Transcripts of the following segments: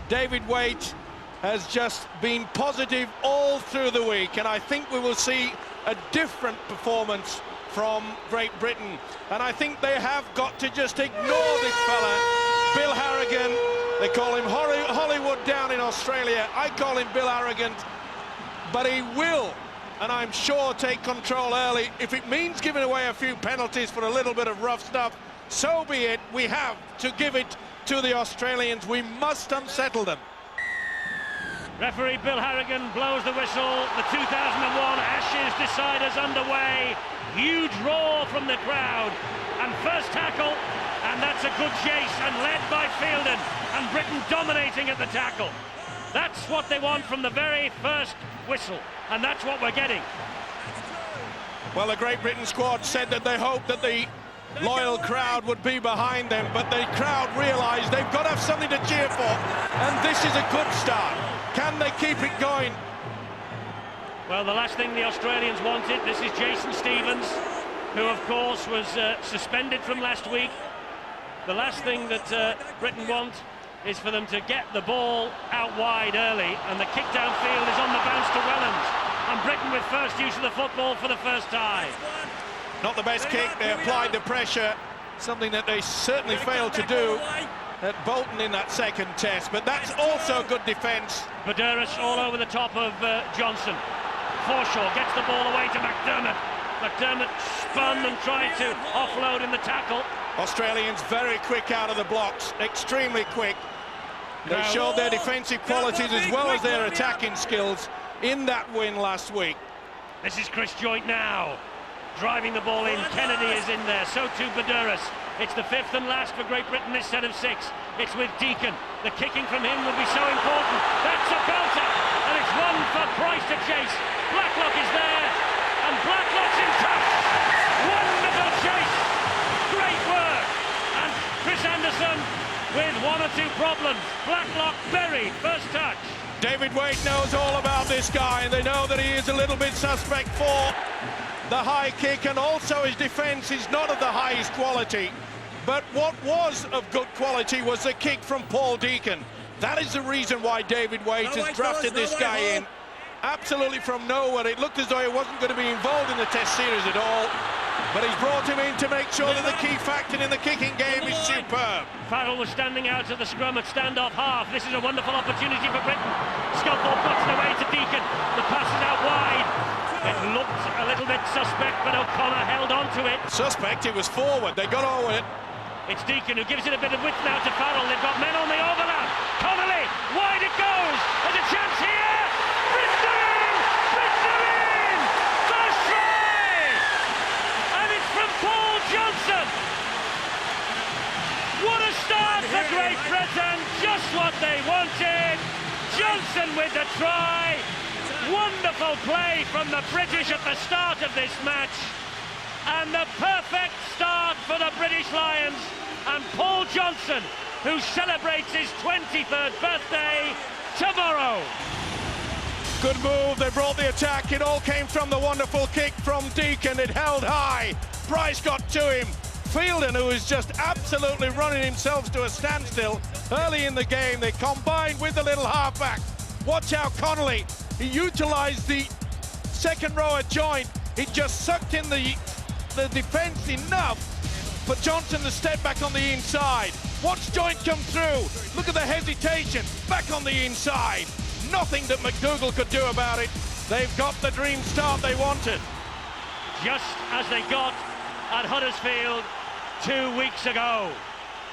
David Waite has just been positive all through the week, and I think we will see a different performance from Great Britain. And I think they have got to just ignore this fella, Bill Harrigan. They call him Hollywood down in Australia. I call him Bill Arrogant, but he will, and I'm sure, take control early. If it means giving away a few penalties for a little bit of rough stuff, so be it. We have to give it to the Australians. We must unsettle them. Referee Bill Harrigan blows the whistle. The 2001 Ashes deciders underway. Huge roar from the crowd. And first tackle, and that's a good chase, and led by Fielden. And Britain dominating at the tackle. That's what they want from the very first whistle, and that's what we're getting. Well, the Great Britain squad said that they hoped that the loyal crowd would be behind them, but the crowd realised they've got to have something to cheer for, and this is a good start. Can they keep it going? Well, the last thing the Australians wanted, this is Jason Stevens, who of course was suspended from last week. The last thing that Britain want is for them to get the ball out wide early, and the kick downfield is on the bounce to Wellens, and Britain with first use of the football for the first time. Not the best kick. They applied the pressure, something that they certainly failed to do at Bolton in that second test, but that's also good defence. Badouris all over the top of Johnson. Forshaw gets the ball away to McDermott. McDermott spun and tried to offload in the tackle. Australians very quick out of the blocks, extremely quick. They showed their defensive qualities as well as their attacking skills in that win last week. This is Chris Joynt now, driving the ball in. Kennedy is in there, so too Badouris. It's the fifth and last for Great Britain, this set of six. It's with Deacon. The kicking from him will be so important. That's a belter, and it's one for Price to chase. Blacklock is there, and Blacklock's in touch. Wonderful chase. Great work. And Chris Anderson with one or two problems. Blacklock buried, first touch. David Waite knows all about this guy, and they know that he is a little bit suspect for the high kick, and also his defence is not of the highest quality. But what was of good quality was the kick from Paul Deacon. That is the reason why David Waite has drafted this guy in. Absolutely from nowhere. It looked as though he wasn't going to be involved in the Test series at all, but he's brought him in to make sure that the key factor in the kicking game is superb. Farrell was standing out at the scrum at standoff half. This is a wonderful opportunity for Britain. Scuffle puts it away to Deacon. The pass is out wide. It looked a little bit suspect, but O'Connor held on to it. Suspect, it was forward. They got over it. It's Deacon who gives it a bit of width now to Farrell. They've got men on the overlap. Connolly, wide it goes. There's a chance here. Britain in! Britain in! First try! And it's from Paul Johnson. What a start for Great Britain. Just what they wanted. Johnson with the try. Wonderful play from the British at the start of this match. And the perfect start for the British Lions. And Paul Johnson, who celebrates his 23rd birthday tomorrow. Good move, they brought the attack. It all came from the wonderful kick from Deacon. It held high. Price got to him. Fielden, who is just absolutely running himself to a standstill early in the game. They combined with the little halfback. Watch out, Connolly. He utilised the second rower joint. He just sucked in the defence enough for Johnson to step back on the inside. Watch Joint come through. Look at the hesitation. Back on the inside. Nothing that McDougall could do about it. They've got the dream start they wanted. Just as they got at Huddersfield 2 weeks ago.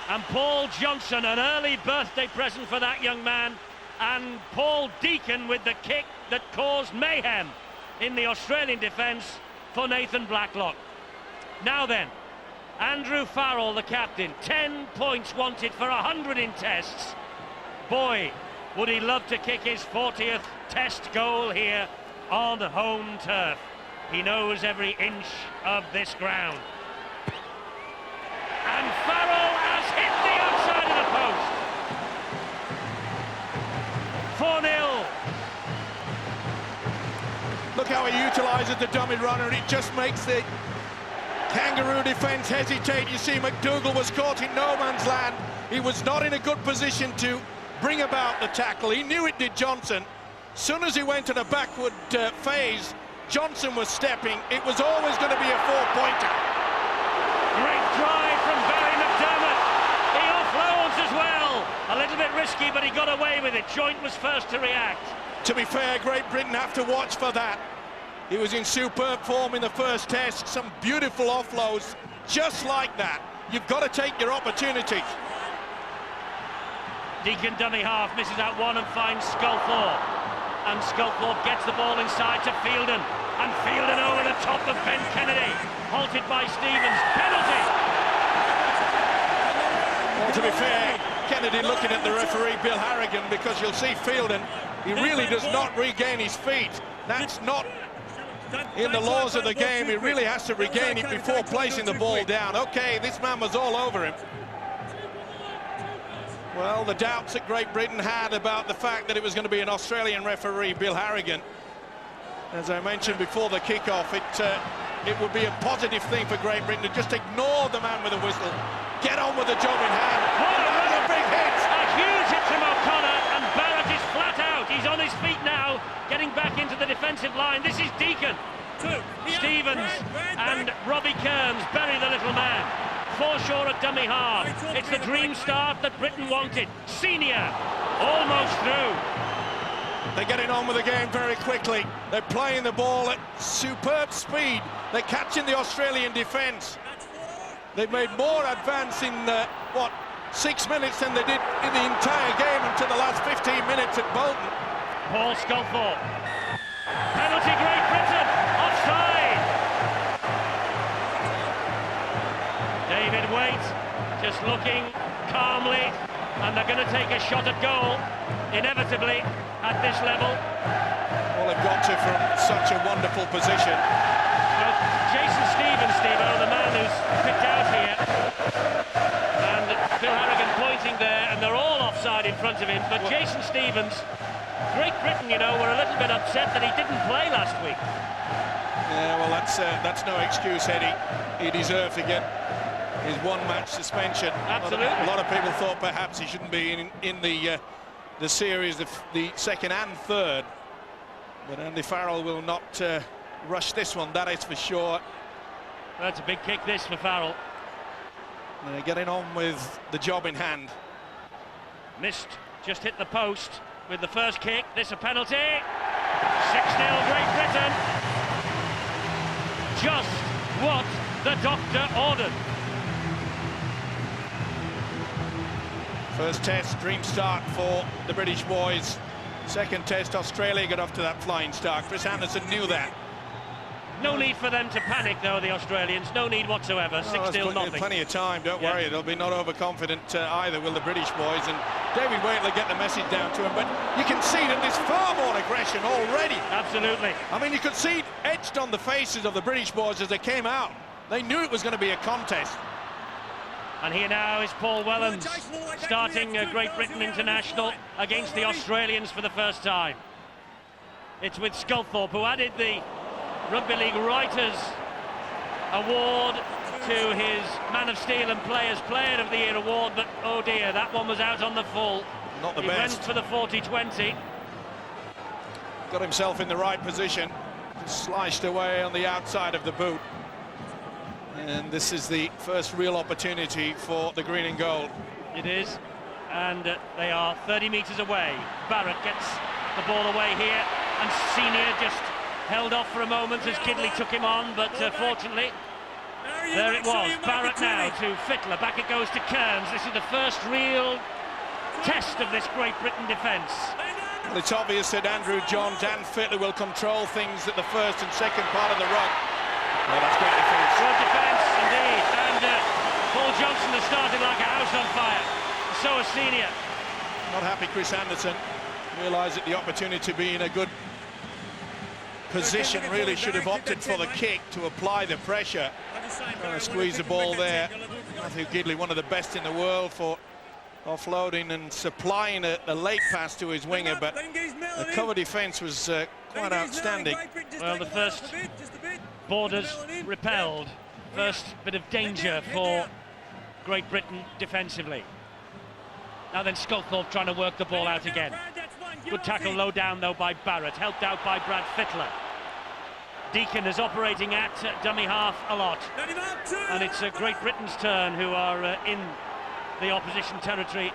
And Paul Johnson, an early birthday present for that young man. And Paul Deacon with the kick that caused mayhem in the Australian defence for Nathan Blacklock. Now then, Andrew Farrell, the captain, 10 points wanted for 100 in tests. Boy, would he love to kick his 40th test goal here on home turf. He knows every inch of this ground. And Farrell has hit the outside of the post. 4-0. Look how he utilises the dummy runner, and it just makes the Kangaroo defence hesitate. You see, McDougall was caught in no man's land. He was not in a good position to bring about the tackle. He knew it did Johnson. Soon as he went to the backward phase, Johnson was stepping. It was always going to be a 4-pointer. Great drive from Barry McDermott. He offloads as well. A little bit risky, but he got away with it. Joint was first to react. To be fair, Great Britain have to watch for that. He was in superb form in the first test. Some beautiful offloads, just like that. You've got to take your opportunities. Deacon dummy half misses out one and finds Sculthorpe. And Sculthorpe gets the ball inside to Fielden. And Fielden over the top of Ben Kennedy. Halted by Stevens. Penalty! Well, to be fair, Kennedy looking at the referee, Bill Harrigan, because you'll see Fielden, he really does not regain his feet. That's not in the laws of the game. He really has to regain it before placing the ball down. Okay, this man was all over him. Well, the doubts that Great Britain had about the fact that it was going to be an Australian referee, Bill Harrigan, as I mentioned before the kickoff, it would be a positive thing for Great Britain to just ignore the man with the whistle, get on with the job in hand. What a big hit! A huge hit from O'Connor, and Barrett is flat out. He's on his feet now, getting back into the defensive line. This is Deacon. Stevens and Robbie Kearns bury the little man. Foreshore at dummy half. It's the dream start that Britain wanted. Senior almost through. They're getting on with the game very quickly. They're playing the ball at superb speed. They're catching the Australian defence. They've made more advance in, 6 minutes than they did in the entire game until the last 15 minutes at Bolton. Paul Sculthorpe. Penalty, Great Britain. Offside. David Waite just looking calmly, and they're going to take a shot at goal, inevitably, at this level. Well, they've got to from such a wonderful position. Well, Jason Stevens, the man who's picked out here, and Phil Harrigan pointing there, and they're all offside in front of him, but Jason Stevens, Great Britain, you know, were a little bit upset that he didn't play last week. Yeah, well, that's no excuse, Eddie. He deserved to get his one-match suspension. Absolutely. A lot of people thought perhaps he shouldn't be in the series, the second and third. But Andy Farrell will not rush this one, that is for sure. That's a big kick, this, for Farrell. They're getting on with the job in hand. Missed, just hit the post with the first kick. This a penalty. 6-0 Great Britain. Just what the doctor ordered. First test, dream start for the British boys. Second test, Australia got off to that flying start. Chris Anderson knew that. No need for them to panic, though, the Australians. No need whatsoever. 6-0 nothing. Plenty of time, don't worry. They'll be not overconfident either, will the British boys. And David Waite will get the message down to him. But you can see that there's far more aggression already. Absolutely. I mean, you could see it etched on the faces of the British boys as they came out. They knew it was going to be a contest. And here now is Paul Wellens, starting Great Britain International against the Australians for the first time. It's with Sculthorpe, who added the Rugby League Writers Award to his Man of Steel and Players Player of the Year award, but oh dear, that one was out on the full. Not the he best. Went for the 40-20. Got himself in the right position, sliced away on the outside of the boot. And this is the first real opportunity for the green and gold. It is, and they are 30 metres away. Barrett gets the ball away here, and Senior just held off for a moment as Kidley took him on, but fortunately, there it was. Barrett now to Fittler, back it goes to Kearns. This is the first real test of this Great Britain defence. Well, it's obvious that Andrew Johns and Fittler will control things at the first and second part of the run. Well, that's great defence. Good defence, indeed. And Paul Johnson has started like a house on fire. So has Senior. Not happy, Chris Anderson. Realised that the opportunity to be in a good position, really should have opted for the kick to apply the pressure. Trying to squeeze the ball there. Matthew Gidley, one of the best in the world for offloading and supplying a late pass to his winger, but the cover defence was quite outstanding. Well, the first borders repelled. First bit of danger for Great Britain defensively. Now then, Sculthorpe trying to work the ball out again. Good tackle low down though by Barrett, helped out by Brad Fittler. Deacon is operating at dummy half a lot, and it's Great Britain's turn, who are in the opposition territory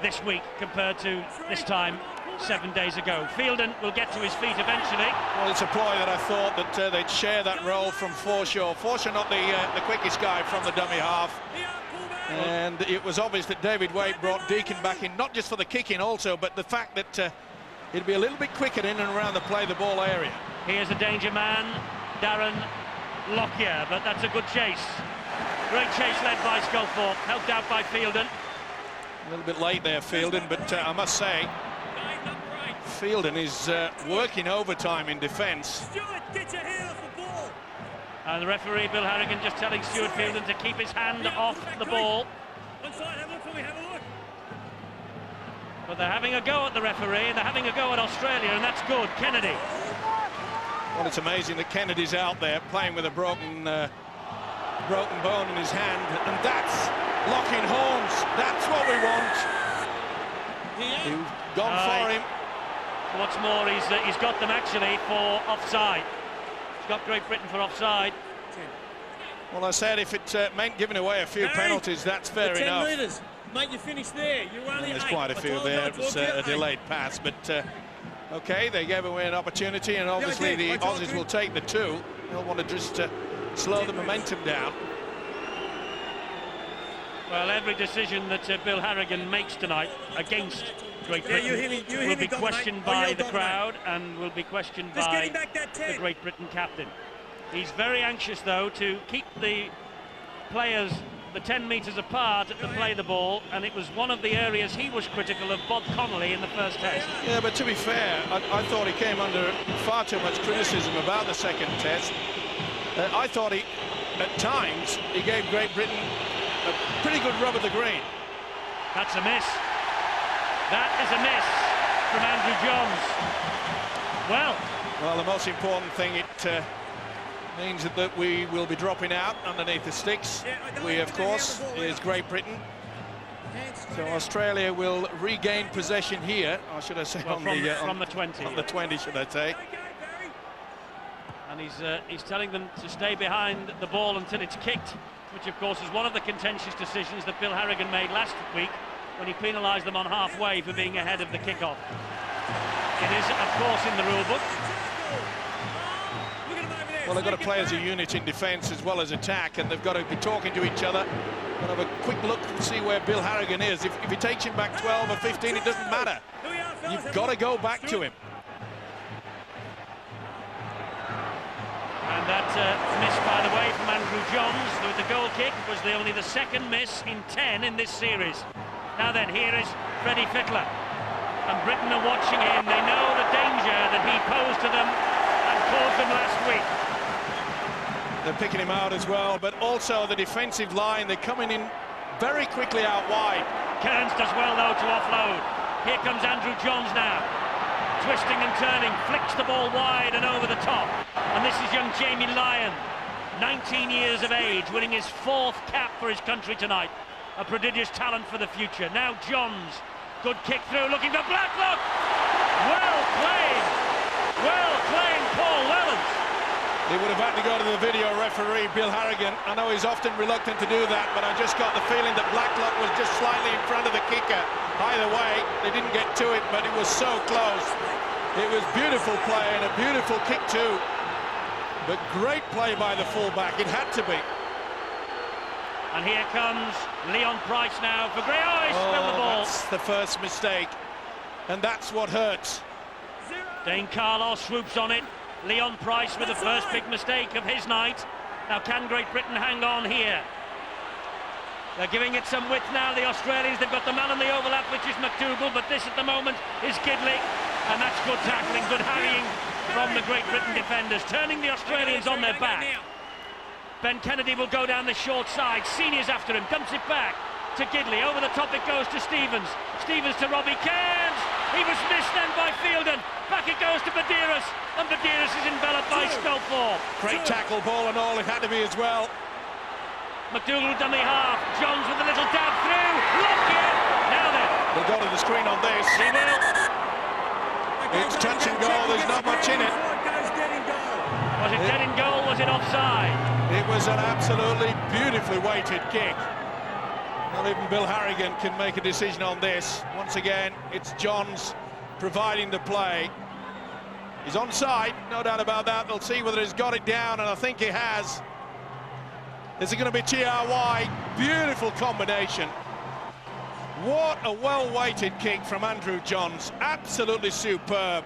this week compared to this time 7 days ago. Fielden will get to his feet eventually. Well, it's a ploy that I thought that they'd share that role from Forshaw. Forshaw not the quickest guy from the dummy half. And it was obvious that David Waite brought Deacon back in, not just for the kicking also, but the fact that he'd be a little bit quicker in and around the play the ball area. Here's a danger man, Darren Lockyer, but that's a good chase. Great chase led by Sculthorpe, helped out by Fielden. A little bit late there, Fielden, but I must say, Fielden is working overtime in defence. And the referee, Bill Harrigan, just telling Stuart Fielden to keep his hand off the ball. But they're having a go at the referee, and they're having a go at Australia, and that's good. Kennedy. Well, it's amazing that Kennedy's out there playing with a broken bone in his hand, and that's locking horns. That's what we want. He's gone for him. What's more, he's got them actually for offside. He's got Great Britain for offside. Well, I said if it meant giving away a few penalties, that's fair enough. 10 metres, mate, you finish there. You're only There's quite a few there. It was a delayed pass, but okay, they gave away an opportunity, and obviously the Aussies will take the two. They'll want to just slow the momentum down. Well, every decision that Bill Harrigan makes tonight against Great Britain will be questioned by the crowd and will be questioned by the Great Britain captain. He's very anxious, though, to keep the players the 10 metres apart to play the ball, and it was one of the areas he was critical of Bob Connolly in the first test. Yeah, but to be fair, I thought he came under far too much criticism about the second test. I thought at times, he gave Great Britain a pretty good rub of the green. That's a miss. That is a miss from Andrew Johns. Well, the most important thing, it means that we will be dropping out underneath the sticks. We, of course, is Great Britain. So Australia will regain possession here, or should I say, from the 20. On the 20, should I say. And he's telling them to stay behind the ball until it's kicked, which of course is one of the contentious decisions that Bill Harrigan made last week when he penalised them on halfway for being ahead of the kickoff. It is, of course, in the rule book. Well, they've got to play as a unit in defence as well as attack, and they've got to be talking to each other. Got to have a quick look and see where Bill Harrigan is. If he takes him back 12 or 15, it doesn't matter. You've got to go back to him. And that miss, by the way, from Andrew Johns with the goal kick was only the second miss in 10 in this series. Now then, here is Freddie Fittler. And Britain are watching him. They know the danger that he posed to them and caused them last week. They're picking him out as well, but also the defensive line, they're coming in very quickly out wide. Kearns does well, though, to offload. Here comes Andrew Johns now. Twisting and turning, flicks the ball wide and over the top. And this is young Jamie Lyon, 19 years of age, winning his 4th cap for his country tonight. A prodigious talent for the future. Now Johns, good kick through, looking for Blacklock. Well played, Paul Wellens. They would have had to go to the video referee, Bill Harrigan. I know he's often reluctant to do that, but I just got the feeling that Blacklock was just slightly in front of the kicker. Either way, they didn't get to it, but it was so close. It was beautiful play and a beautiful kick too. But great play by the fullback, it had to be. And here comes Leon Price now for Gray. Oh, he spilled the ball. That's the first mistake, and that's what hurts. Dane Carlo swoops on it. Leon Price with the first big mistake of his night. Now, can Great Britain hang on here? They're giving it some width now, the Australians. They've got the man in the overlap, which is McDougall, but this at the moment is Gidley. And that's good tackling, good harrying from the Great Britain defenders, turning the Australians on their back. Ben Kennedy will go down the short side. Senior's after him, dumps it back to Gidley. Over the top it goes to Stevens. Stevens to Robbie Cairns. He was missed then by Fielden. Back it goes to Badeiras, and Badeiras is enveloped by Sculthorpe. Great tackle, ball and all, it had to be as well. McDougall dummy half. Johns with a little dab through. Lockyer. Now then, They'll go to the screen on this. He will. It's touch and goal, there's not much in it. Was it dead in goal? Was it offside? It was an absolutely beautifully weighted kick. Not even Bill Harrigan can make a decision on this. Once again, it's Johns providing the play. He's onside, no doubt about that. They'll see whether he's got it down, and I think he has. Is it going to be TRY? Beautiful combination. What a well-weighted kick from Andrew Johns. Absolutely superb.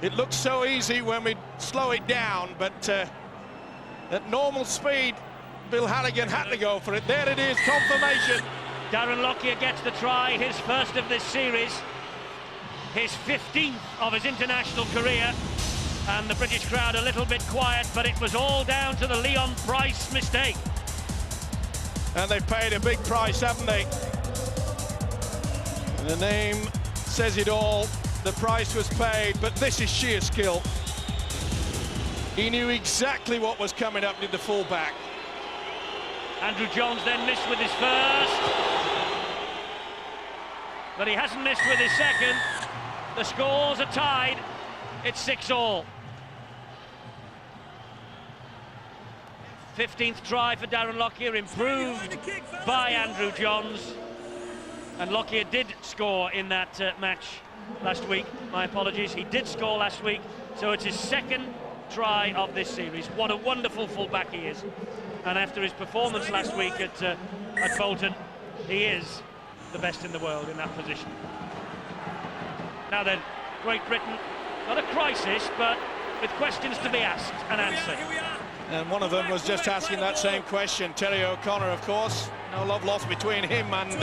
It looks so easy when we slow it down, but at normal speed, Bill Harrigan had to go for it. There it is, confirmation. Darren Lockyer gets the try, his first of this series, his 15th of his international career, and the British crowd a little bit quiet, but it was all down to the Leon Price mistake. And they've paid a big price, haven't they? The name says it all. The price was paid, but this is sheer skill. He knew exactly what was coming up, did the fullback. Andrew Johns then missed with his first, but he hasn't missed with his second. The scores are tied. It's 6-all. 15th try for Darren Lockyer, improved by Andrew Johns. And Lockyer did score in that match last week. My apologies, he did score last week, so it's his second try of this series. What a wonderful fullback he is. And after his performance last week at Bolton, he is the best in the world in that position. Now then, Great Britain, not a crisis, but with questions to be asked and answered. And one of them was just asking that same question. Terry O'Connor, of course. No love lost between him and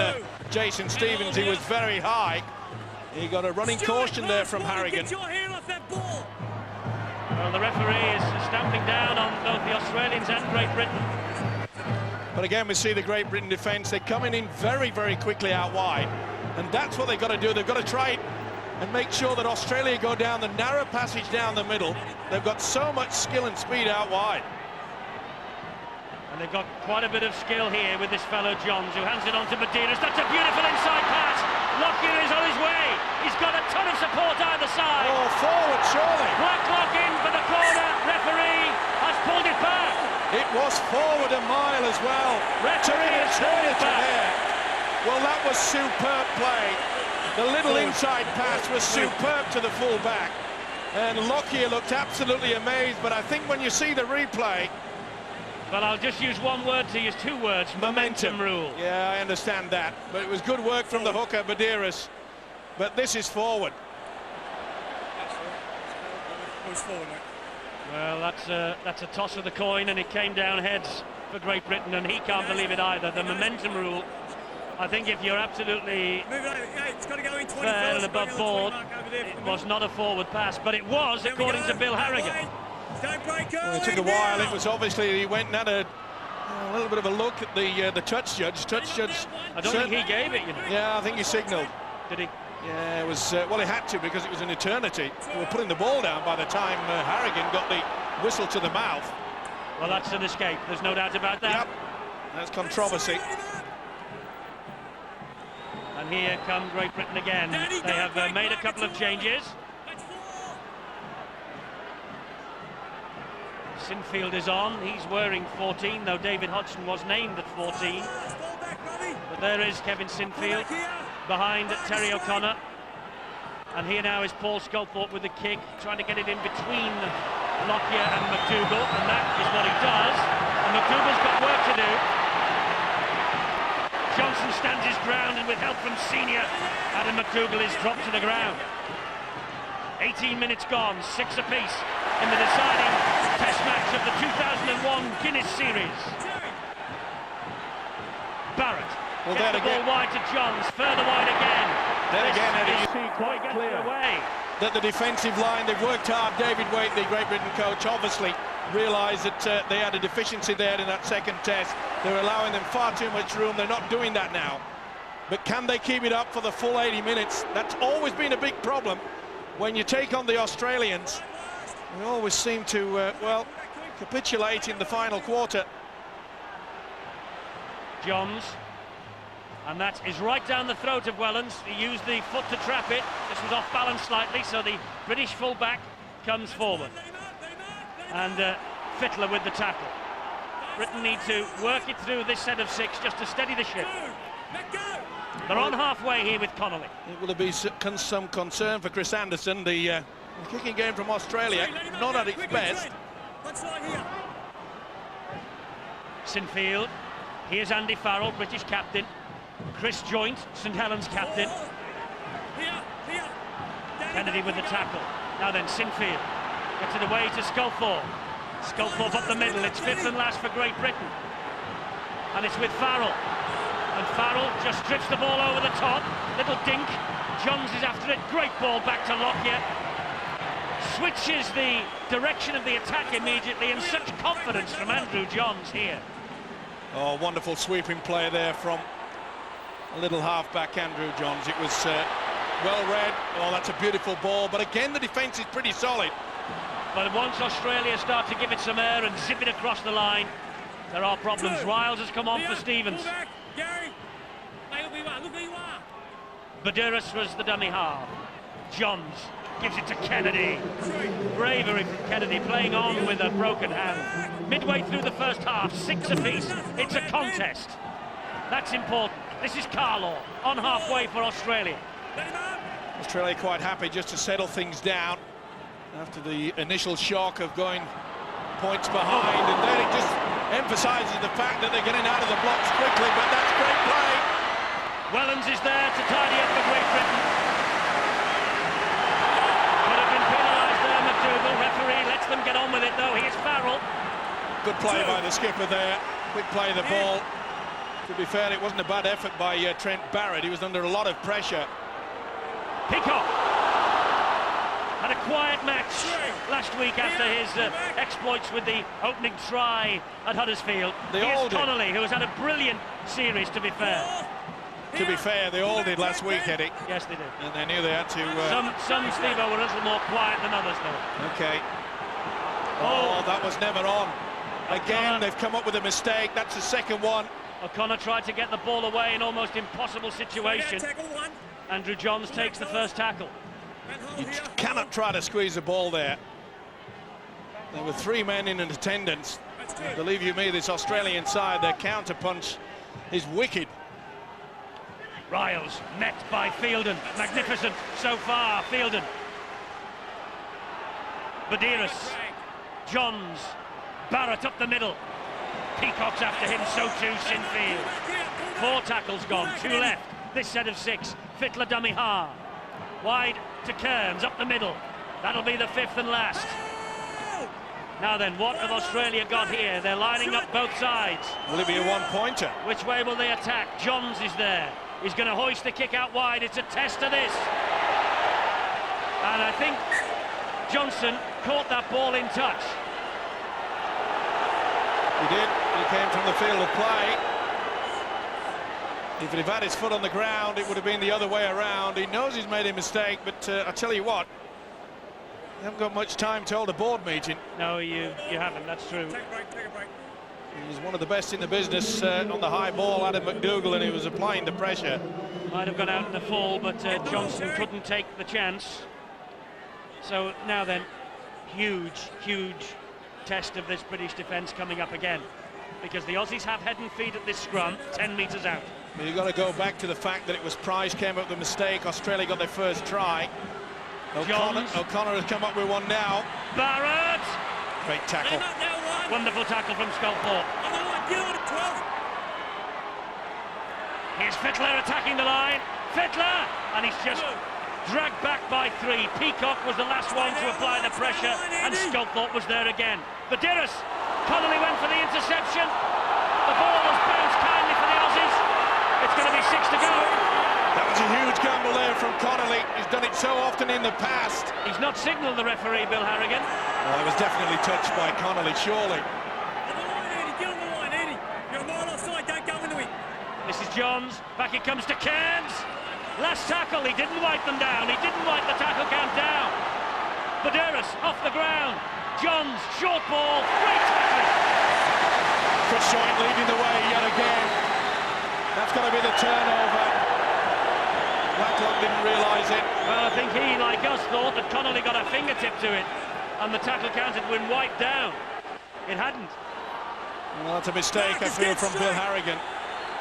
Jason Stevens. He was very high. He got a running caution there from Harrigan. Well, the referee is stamping down on both the Australians and Great Britain. But again, we see the Great Britain defence. They're coming in very, very quickly out wide. And that's what they've got to do. They've got to try and make sure that Australia go down the narrow passage down the middle. They've got so much skill and speed out wide. And they've got quite a bit of skill here with this fellow Johns, who hands it on to Medeiros. That's a beautiful inside pass. Lockyer is on his way. He's got a ton of support either side. Oh, forward, surely. Blacklock in for the corner. Referee has pulled it back. It was forward a mile as well. Referee has pulled it back. There. Well, that was superb play. The little inside pass was superb to the full-back. And Lockyer looked absolutely amazed, but I think when you see the replay... Well, I'll just use one word to use two words. Momentum rule. Yeah, I understand that. But it was good work from the hooker, Medeiros. But this is forward. Well, that's a toss of the coin, and it came down heads for Great Britain, and he can't believe it either. The momentum rule. I think if you're absolutely fair and above board, it was not a forward pass, but it was, according to Bill Harrigan. Well, it took a while. It was obviously he went and had a little bit of a look at the touch judge. I don't think he gave it, you know. Yeah, I think he signalled. Did he? Yeah, it was. Well, he had to because it was an eternity. They were putting the ball down by the time Harrigan got the whistle to the mouth. Well, that's an escape. There's no doubt about that. Yep, that's controversy. And here come Great Britain again. They have made a couple of changes. Sinfield is on. He's wearing 14, though David Hodgson was named at 14. But there is Kevin Sinfield behind Terry O'Connor. And here now is Paul Sculthorpe with the kick, trying to get it in between Lockyer and McDougall, and that is what he does. And McDougall's got work to do. Johnson stands his ground, and with help from senior Adam McDougall is dropped to the ground. 18 minutes gone, 6 apiece in the deciding test match of the 2001 Guinness Series. Barrett gets the ball wide to Johns, further wide again. Then again, Eddie, you see quite clear that the defensive line, they've worked hard. David Waite, the Great Britain coach, obviously realised that they had a deficiency there in that second test. They're allowing them far too much room. They're not doing that now. But can they keep it up for the full 80 minutes? That's always been a big problem. When you take on the Australians, we always seem to, well, capitulate in the final quarter. Johns And that is right down the throat of Wellens. He used the foot to trap it. This was off balance slightly, so the British full-back comes forward. And Fittler with the tackle. Britain need to work it through this set of 6 just to steady the ship. They're on halfway here with Connolly. It will be some concern for Chris Anderson. The kicking game from Australia, not at its best. Sinfield. Here's Andy Farrell, British captain. Chris Joynt, St Helens captain. Kennedy with the tackle. Now then, Sinfield gets it away to Sculthorpe. Sculthorpe up the middle. It's 5th and last for Great Britain. And it's with Farrell. And Farrell just drifts the ball over the top. Little dink. Johns is after it. Great ball back to Lockyer. Switches the direction of the attack immediately, and such confidence from Andrew Johns here. Oh, wonderful sweeping play there from a little half-back Andrew Johns. It was well read. Oh, that's a beautiful ball. But again, the defence is pretty solid. But once Australia start to give it some air and zip it across the line, there are problems. Riles has come on for Stevens. Badouris was the dummy half. Johns gives it to Kennedy. Bravery from Kennedy, playing on with a broken hand. Midway through the first half, 6 apiece. It's a contest. That's important. This is Carlaw on halfway for Australia. Australia quite happy just to settle things down after the initial shock of going points behind, and then it just emphasises the fact that they're getting out of the blocks quickly. But that's great play. Wellens is there to tidy up for Great Britain. Could have been penalised there, McDougall. Referee lets them get on with it, though. Here's Farrell. Good play by the skipper there. Quick play of the ball. To be fair, it wasn't a bad effort by Trent Barrett. He was under a lot of pressure. Peacock had a quiet match last week after his exploits with the opening try at Huddersfield. Here's Connolly, who has had a brilliant series, to be fair. To be fair, they all did last week, Eddie. Yes, they did. And they knew they had to... Some Steve-O, were a little more quiet than others, though. OK. Oh, that was never on. Again, they've come up with a mistake. That's the second one. O'Connor tried to get the ball away in almost impossible situation. Andrew Johns takes the first tackle. You cannot try to squeeze the ball there. There were 3 men in attendance. Believe you me, this Australian side, their counter-punch is wicked. Riles met by Fielden. Magnificent so far, Fielden. Badouris. Johns. Barrett up the middle. Peacock's after him, so too Sinfield. 4 tackles gone, 2 left. This set of 6. Fittler dummy half. Wide to Kearns, up the middle. That'll be the 5th and last. Now then, what have Australia got here? They're lining up both sides. Will it be a 1-pointer? Which way will they attack? Johns is there. He's going to hoist the kick out wide. It's a test of this. And I think Johnson caught that ball in touch. He did. He came from the field of play. If he'd have had his foot on the ground, it would have been the other way around. He knows he's made a mistake, but I tell you what, you haven't got much time to hold a board meeting. No, you haven't, that's true. Take a break. He's one of the best in the business on the high ball, Adam McDougall, and he was applying the pressure. Might have gone out in the full, but Johnson couldn't take the chance. So now then, huge test of this British defence coming up again, because the Aussies have head and feet at this scrum, 10 metres out. But you've got to go back to the fact that it was Price came up with a mistake. Australia got their first try. O'Connor has come up with one now. Barrett! Great tackle. Wonderful tackle from Sculthorpe. Here's Fittler attacking the line. Fittler! And he's just dragged back by 3. Peacock was the last one to apply the pressure, and Sculthorpe was there again. Badouris. Connolly went for the interception. The ball was bounced kindly for the Aussies. It's going to be 6 to go. That was a huge gamble there from Connolly. He's done it so often in the past. He's not signalled the referee, Bill Harrigan. Well, it was definitely touched by Connolly, surely. This is Johns. Back it comes to Kearns. Last tackle, he didn't wipe them down. He didn't wipe the tackle count down. Badouris off the ground. Johns, short ball. Great tackling. Chris Joynt leading the way yet again. That's got to be the turnover. Blacklock didn't realise it. Well, I think he, like us, thought that Connolly got a fingertip to it, and the tackle counted when wiped down. It hadn't. Well, that's a mistake, I feel, from Bill Harrigan.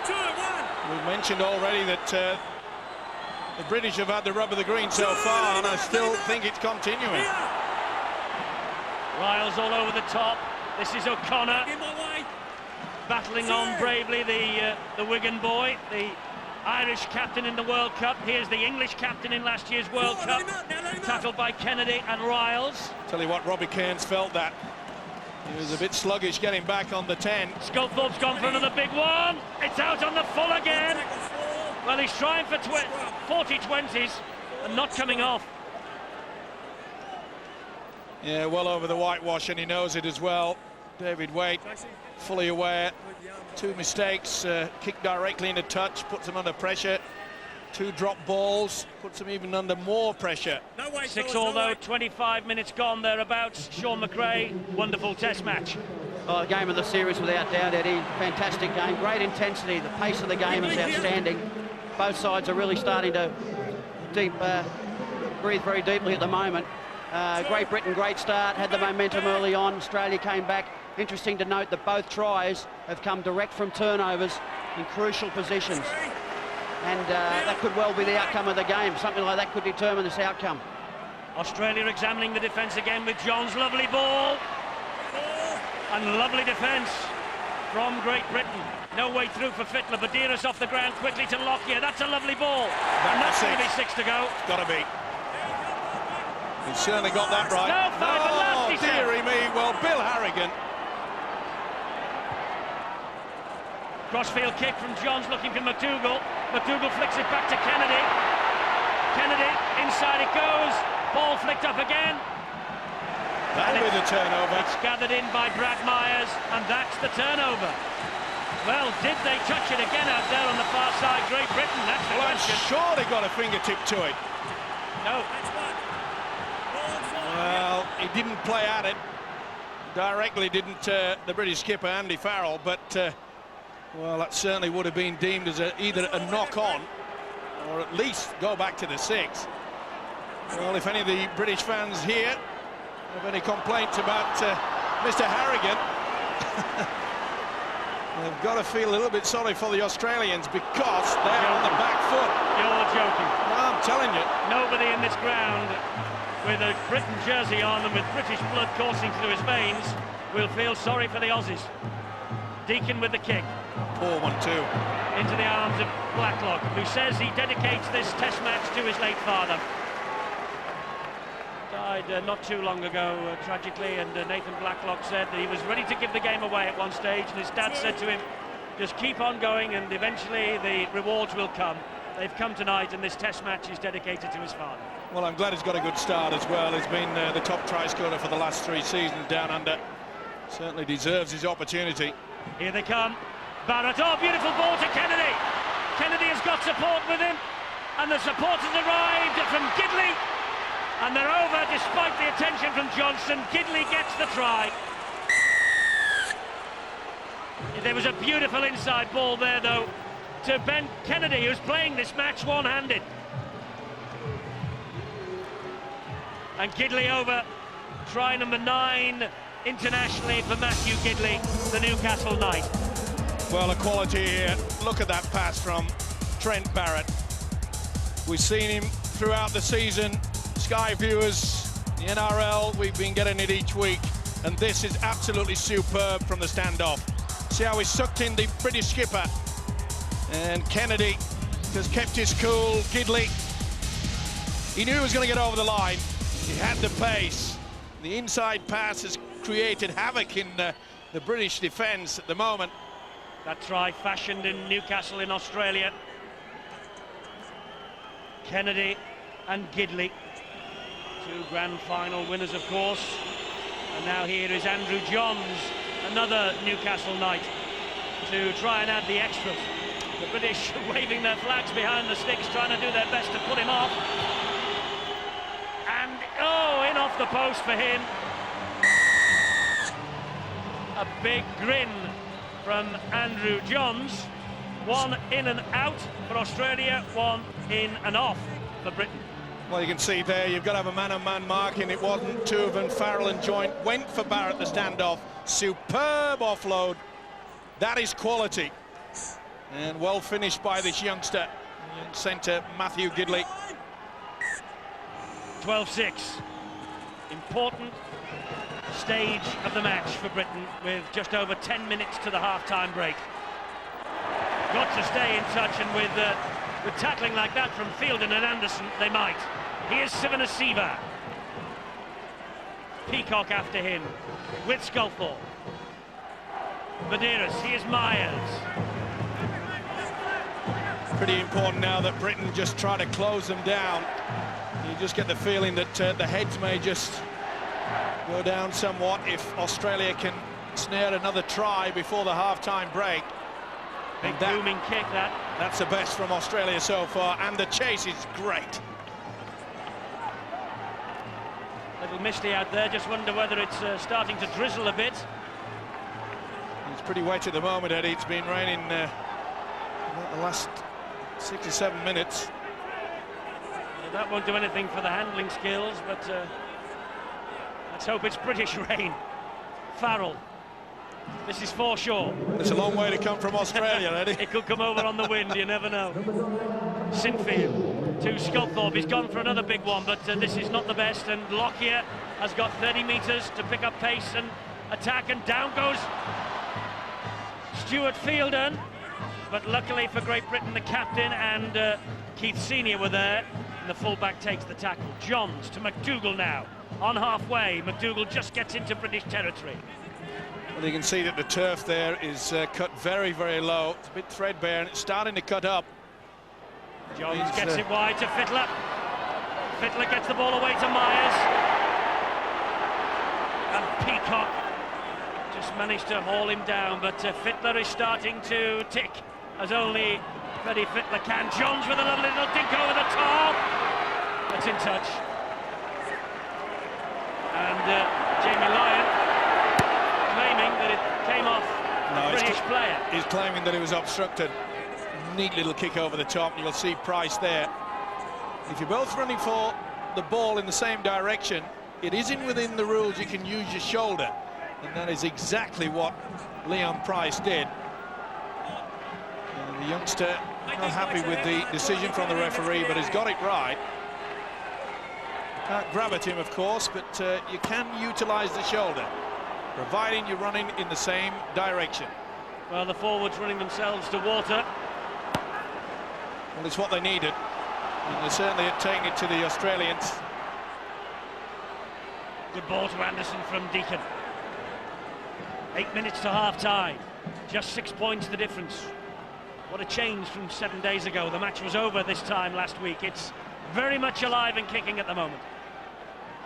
2-1. We've mentioned already that the British have had the rub of the green so far, and I still think it's continuing. Riles all over the top. This is O'Connor In my way. battling on bravely, the Wigan boy, the Irish captain in the World Cup. Here's the English captain in last year's World Cup, tackled by Kennedy and Riles. Tell you what, Robbie Kearns felt that. He was a bit sluggish getting back on the 10. Sculthorpe's gone for another big one. It's out on the full again. Well, he's trying for 40-20s and not coming off. Yeah, well over the whitewash, and he knows it as well. David Waite, fully aware. 2 mistakes, kicked directly into touch, puts him under pressure. 2 drop balls, puts him even under more pressure. 6-all though, 25 minutes gone thereabouts. Sean McRae, wonderful test match. Oh, game of the series without doubt, Eddie. Fantastic game, great intensity. The pace of the game is outstanding. Both sides are really starting to breathe very deeply at the moment. Great Britain, great start, had the momentum early on. Australia came back. Interesting to note that both tries have come direct from turnovers in crucial positions. And that could well be the outcome of the game. Something like that could determine this outcome. Australia examining the defence again with John's lovely ball. And lovely defence from Great Britain. No way through for Fittler. Badiris off the ground quickly to Lockyer. That's a lovely ball. And that's going to be 6 to go. Got to be. He's certainly got that right. No, 5 and last, he said. Dearie me. Well, Bill Harrigan. Crossfield kick from Johns looking for McDougall. McDougall flicks it back to Kennedy. Kennedy, inside it goes. Ball flicked up again. That'll be the turnover. It's gathered in by Brad Myers, and that's the turnover. Well, did they touch it again out there on the far side? Great Britain, that's the question. Surely got a fingertip to it. No. Well, he didn't play at it. Directly didn't the British skipper, Andy Farrell, but well, that certainly would have been deemed as either a knock-on or at least go back to the 6. Well, if any of the British fans here have any complaints about Mr. Harrigan, they've got to feel a little bit sorry for the Australians because they're on the back foot. You're joking. No, I'm telling you. Nobody in this ground with a Britain jersey on and with British blood coursing through his veins will feel sorry for the Aussies. Deacon with the kick. Poor one too. Into the arms of Blacklock, who says he dedicates this test match to his late father. Died not too long ago, tragically, and Nathan Blacklock said that he was ready to give the game away at one stage, and his dad said to him, just keep on going and eventually the rewards will come. They've come tonight, and this test match is dedicated to his father. Well, I'm glad he's got a good start as well. He's been the top try scorer for the last 3 seasons down under. Certainly deserves his opportunity. Here they come. Barrett, oh, beautiful ball to Kennedy. Kennedy has got support with him, and the support has arrived from Gidley, and they're over despite the attention from Johnson. Gidley gets the try. There was a beautiful inside ball there, though, to Ben Kennedy, who's playing this match one-handed. And Gidley over, try number 9 internationally for Matthew Gidley, the Newcastle Knight. Well, the quality here. Look at that pass from Trent Barrett. We've seen him throughout the season. Sky viewers, the NRL, we've been getting it each week. And this is absolutely superb from the standoff. See how he sucked in the British skipper. And Kennedy has kept his cool. Gidley, he knew he was going to get over the line. He had the pace. The inside pass has created havoc in the British defence at the moment. That try fashioned in Newcastle in Australia. Kennedy and Gidley, 2 grand final winners, of course. And now here is Andrew Johns, another Newcastle Knight, to try and add the extras. The British waving their flags behind the sticks, trying to do their best to put him off. And, oh, in off the post for him. A big grin from Andrew Johns. One in and out for Australia, one in and off for Britain. Well, you can see there, you've got to have a man-on-man marking. It wasn't two of them. Farrell and Joint went for Barrett the standoff. Superb offload. That is quality. And well finished by this youngster, centre Matthew Gidley. 12-6. Important stage of the match for Britain with just over 10 minutes to the half-time break. Got to stay in touch, and with tackling like that from Fielden and Anderson, they might. Here's Sivanasiva. Peacock after him with Sculthorpe. Medeiros, here's Myers. Pretty important now that Britain just try to close them down. You just get the feeling that the heads may just go down somewhat if Australia can snare another try before the half-time break. Big booming kick, that. That's the best from Australia so far, and the chase is great. Little misty out there, just wonder whether it's starting to drizzle a bit. It's pretty wet at the moment, Eddie. It's been raining the last 6 or 7 minutes. That won't do anything for the handling skills, but let's hope it's British rain. Farrell. This is foreshore. It's a long way to come from Australia, Eddie. It could come over on the wind, you never know. Sinfield to Sculthorpe. He's gone for another big one, but this is not the best. And Lockyer has got 30 metres to pick up pace and attack, and down goes Stuart Fielden. But luckily for Great Britain, the captain and Keith Senior were there, and the fullback takes the tackle. Johns to McDougall now. On halfway, McDougall just gets into British territory. Well, you can see that the turf there is cut very, very low. It's a bit threadbare, and it's starting to cut up. Johns gets it wide to Fittler. Fittler gets the ball away to Myers. And Peacock just managed to haul him down, but Fittler is starting to tick, as only Freddie Fittler can. Johns with a lovely little dink over the top. That's in touch. And Jamie Lyon claiming that it came off the British player. He's claiming that it was obstructed. Neat little kick over the top. You'll see Price there. If you're both running for the ball in the same direction, it isn't within the rules you can use your shoulder, and that is exactly what Leon Price did. And the youngster not happy with the decision from the referee, but has got it right. Can't grab at him, of course, but you can utilize the shoulder, providing you're running in the same direction. Well, the forwards running themselves to water. Well, it's what they needed, and they certainly had taken it to the Australians. Good ball to Anderson from Deacon. 8 minutes to half-time. Just 6 points the difference. What a change from 7 days ago. The match was over this time last week. It's very much alive and kicking at the moment.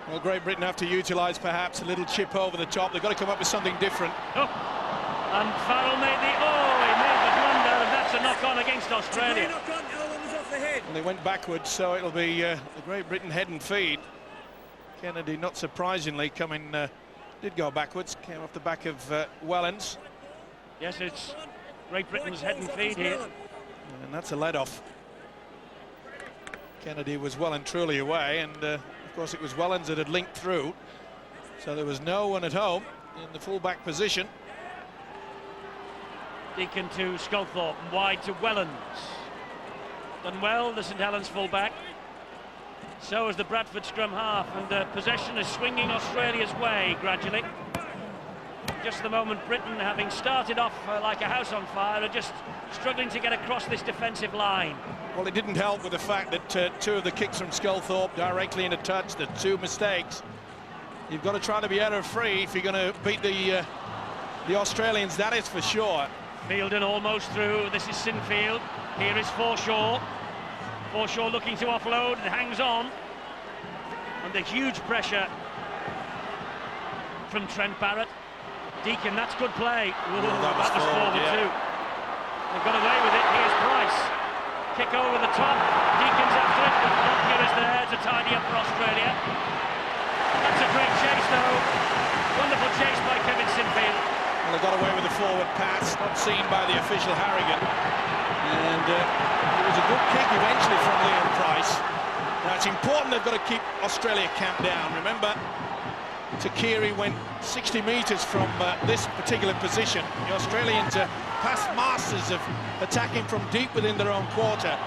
Well, Great Britain have to utilise perhaps a little chip over the top. They've got to come up with something different. Oh. And Farrell made the blunder, and that's a knock-on against Australia. And they went backwards, so it'll be the Great Britain head and feed. Kennedy, not surprisingly, did go backwards, came off the back of Wellens. Yes, it's Great Britain's head and feed here. And that's a let-off. Kennedy was well and truly away, and of course it was Wellens that had linked through, so there was no one at home in the full-back position. Deacon to Sculthorpe, and wide to Wellens. Done well, the St Helens full-back. So is the Bradford scrum half, and possession is swinging Australia's way gradually. Just the moment Britain, having started off like a house on fire, are just struggling to get across this defensive line. Well, it didn't help with the fact that two of the kicks from Sculthorpe directly into touch, the two mistakes. You've got to try to be error-free if you're going to beat the Australians, that is for sure. Fielden almost through. This is Sinfield. Here is Forshaw. Forshaw looking to offload, and hangs on under huge pressure from Trent Barrett. Deacon, that's good play. Ooh, that was forward yeah. too. They've got away with it. Here's Price. Kick over the top. Deacon's after it, but Lockyer is there to tidy up for Australia. That's a great chase, though. Wonderful chase by Kevin Sinfield. Well, they got away with the forward pass, not seen by the official Harrigan. And it was a good kick eventually from Leon Price. Now, it's important they've got to keep Australia camped down. Remember, Takiri went 60 metres from this particular position. The Australians are past masters of attacking from deep within their own quarter.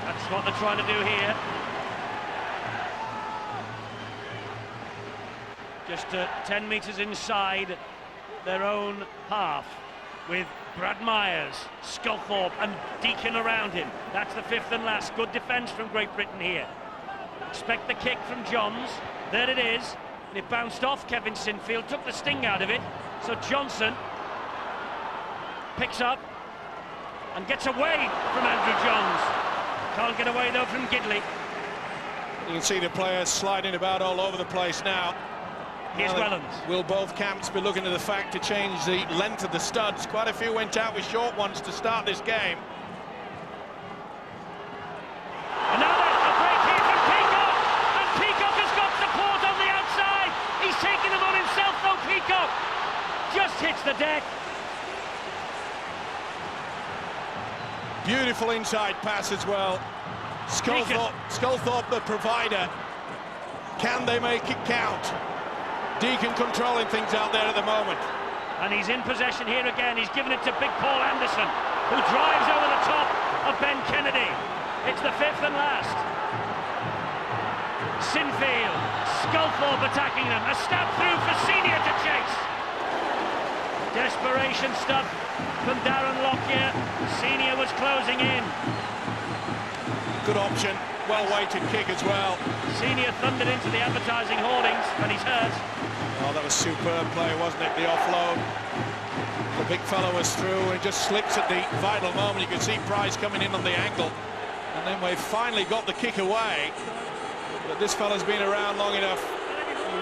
That's what they're trying to do here. Just 10 metres inside their own half, with Brad Myers, Sculthorpe and Deacon around him. That's the fifth and last. Good defence from Great Britain here. Expect the kick from Johns. There it is. And it bounced off Kevin Sinfield, took the sting out of it. So Johnson picks up and gets away from Andrew Johns. Can't get away though from Gidley. You can see the players sliding about all over the place now. Here's Wellens. Will both camps be looking at the fact to change the length of the studs? Quite a few went out with short ones to start this game. And now there's a break here from Peacock, and Peacock has got support on the outside. He's taking them on himself though, Peacock. Just hits the deck. Beautiful inside pass as well. Sculthorpe the provider. Can they make it count? Deacon controlling things out there at the moment. And he's in possession here again. He's given it to big Paul Anderson, who drives over the top of Ben Kennedy. It's the fifth and last. Sinfield, Sculthorpe attacking them. A stab through for Senior to chase. Desperation stuff from Darren Lockyer. Senior was closing in. Good option. Well-weighted kick as well. Senior thundered into the advertising hoardings when he's hurt. Oh, that was superb play, wasn't it? The offload. The big fellow was through and just slips at the vital moment. You can see Price coming in on the angle. And then we finally got the kick away. But this fella's been around long enough.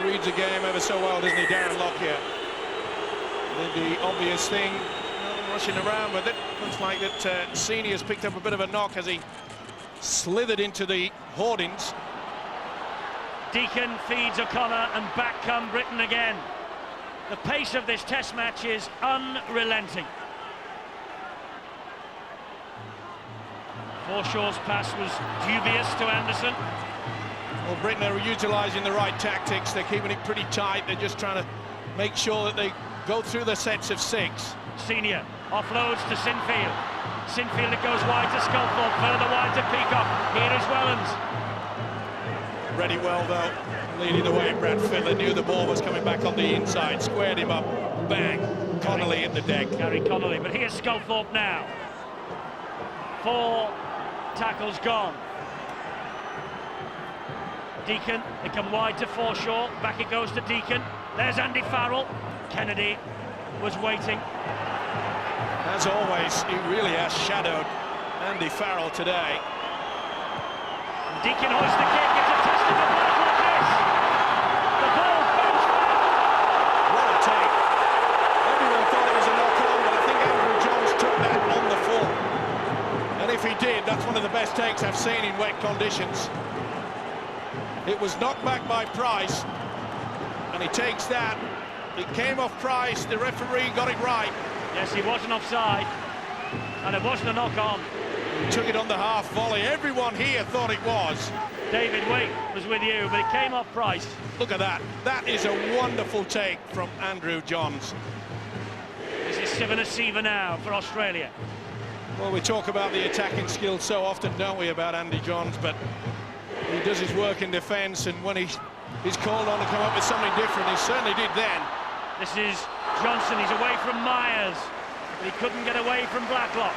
He reads the game ever so well, doesn't he, Darren Lockyer? The obvious thing, rushing around with it. Looks like that Senior's picked up a bit of a knock as he slithered into the hoardings. Deacon feeds O'Connor, and back come Britain again. The pace of this test match is unrelenting. Forshaw's pass was dubious to Anderson. Well, Britain are utilising the right tactics. They're keeping it pretty tight. They're just trying to make sure that they go through the sets of six. Senior offloads to Sinfield. Sinfield, it goes wide to Sculthorpe, further wide to Peacock. Here is Wellens. Ready well though, leading the way. Brad Fiddler knew the ball was coming back on the inside, squared him up, bang. Connolly in the deck. Gary Connolly, but here's Sculthorpe now. 4 tackles gone. Deacon, they come wide to Forshaw, back it goes to Deacon. There's Andy Farrell. Kennedy was waiting. As always, he really has shadowed Andy Farrell today. Deacon hoists the kick, it's a test of the block like this. The ball bounced back. What a take. Everyone thought it was a knock-on, but I think Andrew Johns took that on the full. And if he did, that's one of the best takes I've seen in wet conditions. It was knocked back by Price, and he takes that. It came off Price, the referee got it right. Yes, he wasn't offside, and it wasn't a knock-on. He took it on the half volley. Everyone here thought it was. David Waite was with you, but it came off Price. Look at that. That is a wonderful take from Andrew Johns. This is Sivanasiva now for Australia. Well, we talk about the attacking skills so often, don't we, about Andy Johns, but he does his work in defence, and when he's called on to come up with something different, he certainly did then. This is Johnson. He's away from Myers, but he couldn't get away from Blacklock.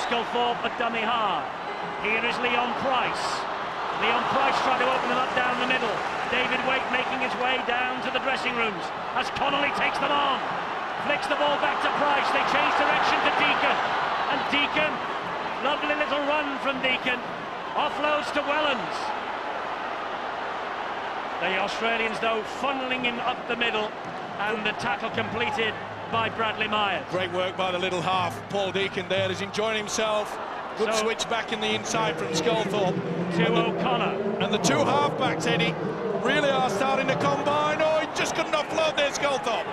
Sculthorpe at dummy hard. Here is Leon Price. Leon Price tried to open them up down the middle. David Waite making his way down to the dressing rooms as Connolly takes them on. Flicks the ball back to Price. They change direction to Deacon. And Deacon, lovely little run from Deacon. Offloads to Wellens. The Australians, though, funneling him up the middle, and the tackle completed by Bradley Myers. Great work by the little half. Paul Deacon there is enjoying himself. Good switch back in the inside from Sculthorpe. To O'Connor. And the two half-backs, Eddie, really are starting to combine. Oh, he just couldn't offload there, Sculthorpe.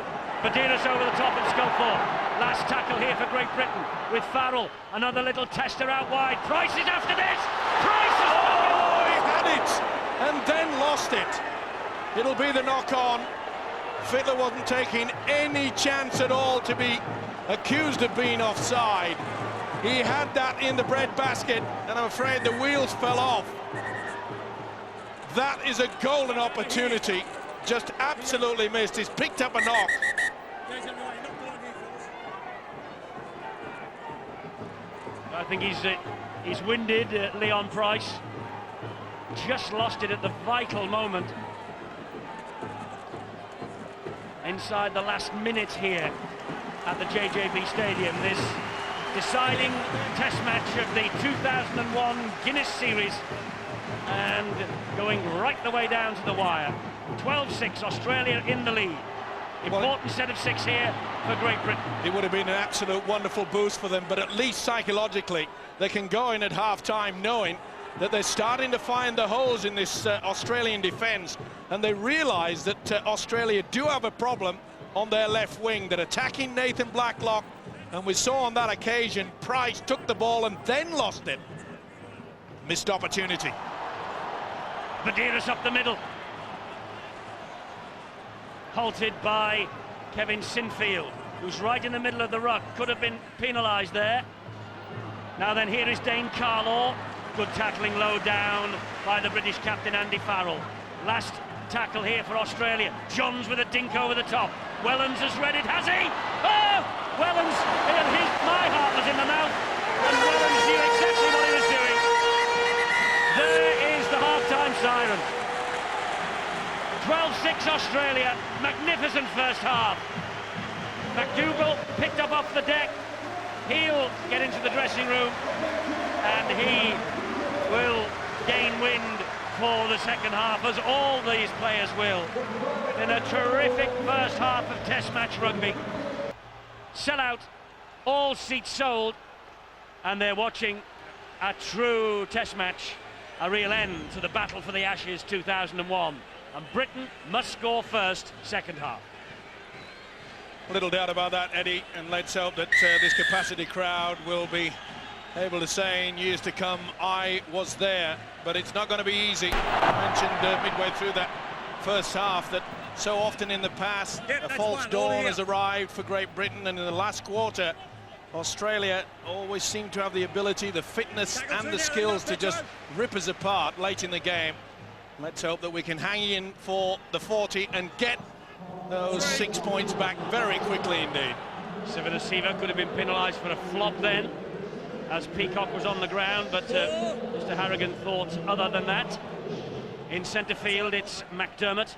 Badiris over the top of Sculthorpe. Last tackle here for Great Britain with Farrell. Another little tester out wide. Price is after this. Price is he had it and then lost it. It'll be the knock-on. Fittler wasn't taking any chance at all to be accused of being offside. He had that in the breadbasket, and I'm afraid the wheels fell off. That is a golden opportunity. Just absolutely missed. He's picked up a knock. I think he's winded, Leon Price. Just lost it at the vital moment. Inside the last minute here at the JJB Stadium, this deciding test match of the 2001 Guinness Series, and going right the way down to the wire. 12-6, Australia in the lead. Important set of 6 here for Great Britain. It would have been an absolute wonderful boost for them, but at least psychologically they can go in at half-time knowing that they're starting to find the holes in this Australian defence, and they realise that Australia do have a problem on their left wing. They're attacking Nathan Blacklock, and we saw on that occasion Price took the ball and then lost it. Missed opportunity. Badiris up the middle. Halted by Kevin Sinfield, who's right in the middle of the ruck. Could have been penalised there. Now then, here is Dane Carlaw. Good tackling low down by the British captain Andy Farrell. Last tackle here for Australia. Johns with a dink over the top. Wellens has read it, has he? Oh! Wellens, my heart was in the mouth, and Wellens knew exactly what he was doing. There is the half-time siren. 12-6 Australia, magnificent first half. McDougall picked up off the deck. He'll get into the dressing room, and he will gain wind for the second half, as all these players will, in a terrific first half of Test match rugby. Sellout, all seats sold, and they're watching a true Test match, a real end to the battle for the Ashes 2001. And Britain must score first, second half. Little doubt about that, Eddie, and let's hope that this capacity crowd will be able to say in years to come, I was there. But it's not going to be easy. I mentioned midway through that first half that so often in the past a false dawn has arrived for Great Britain, and in the last quarter Australia always seemed to have the ability, the fitness and the skills to just rip us apart late in the game. Let's hope that we can hang in for the 40 and get those 6 points back very quickly indeed. Sivanasiva could have been penalised for a flop then, as Peacock was on the ground, but Mr. Harrigan thought other than that. In centre field, it's McDermott.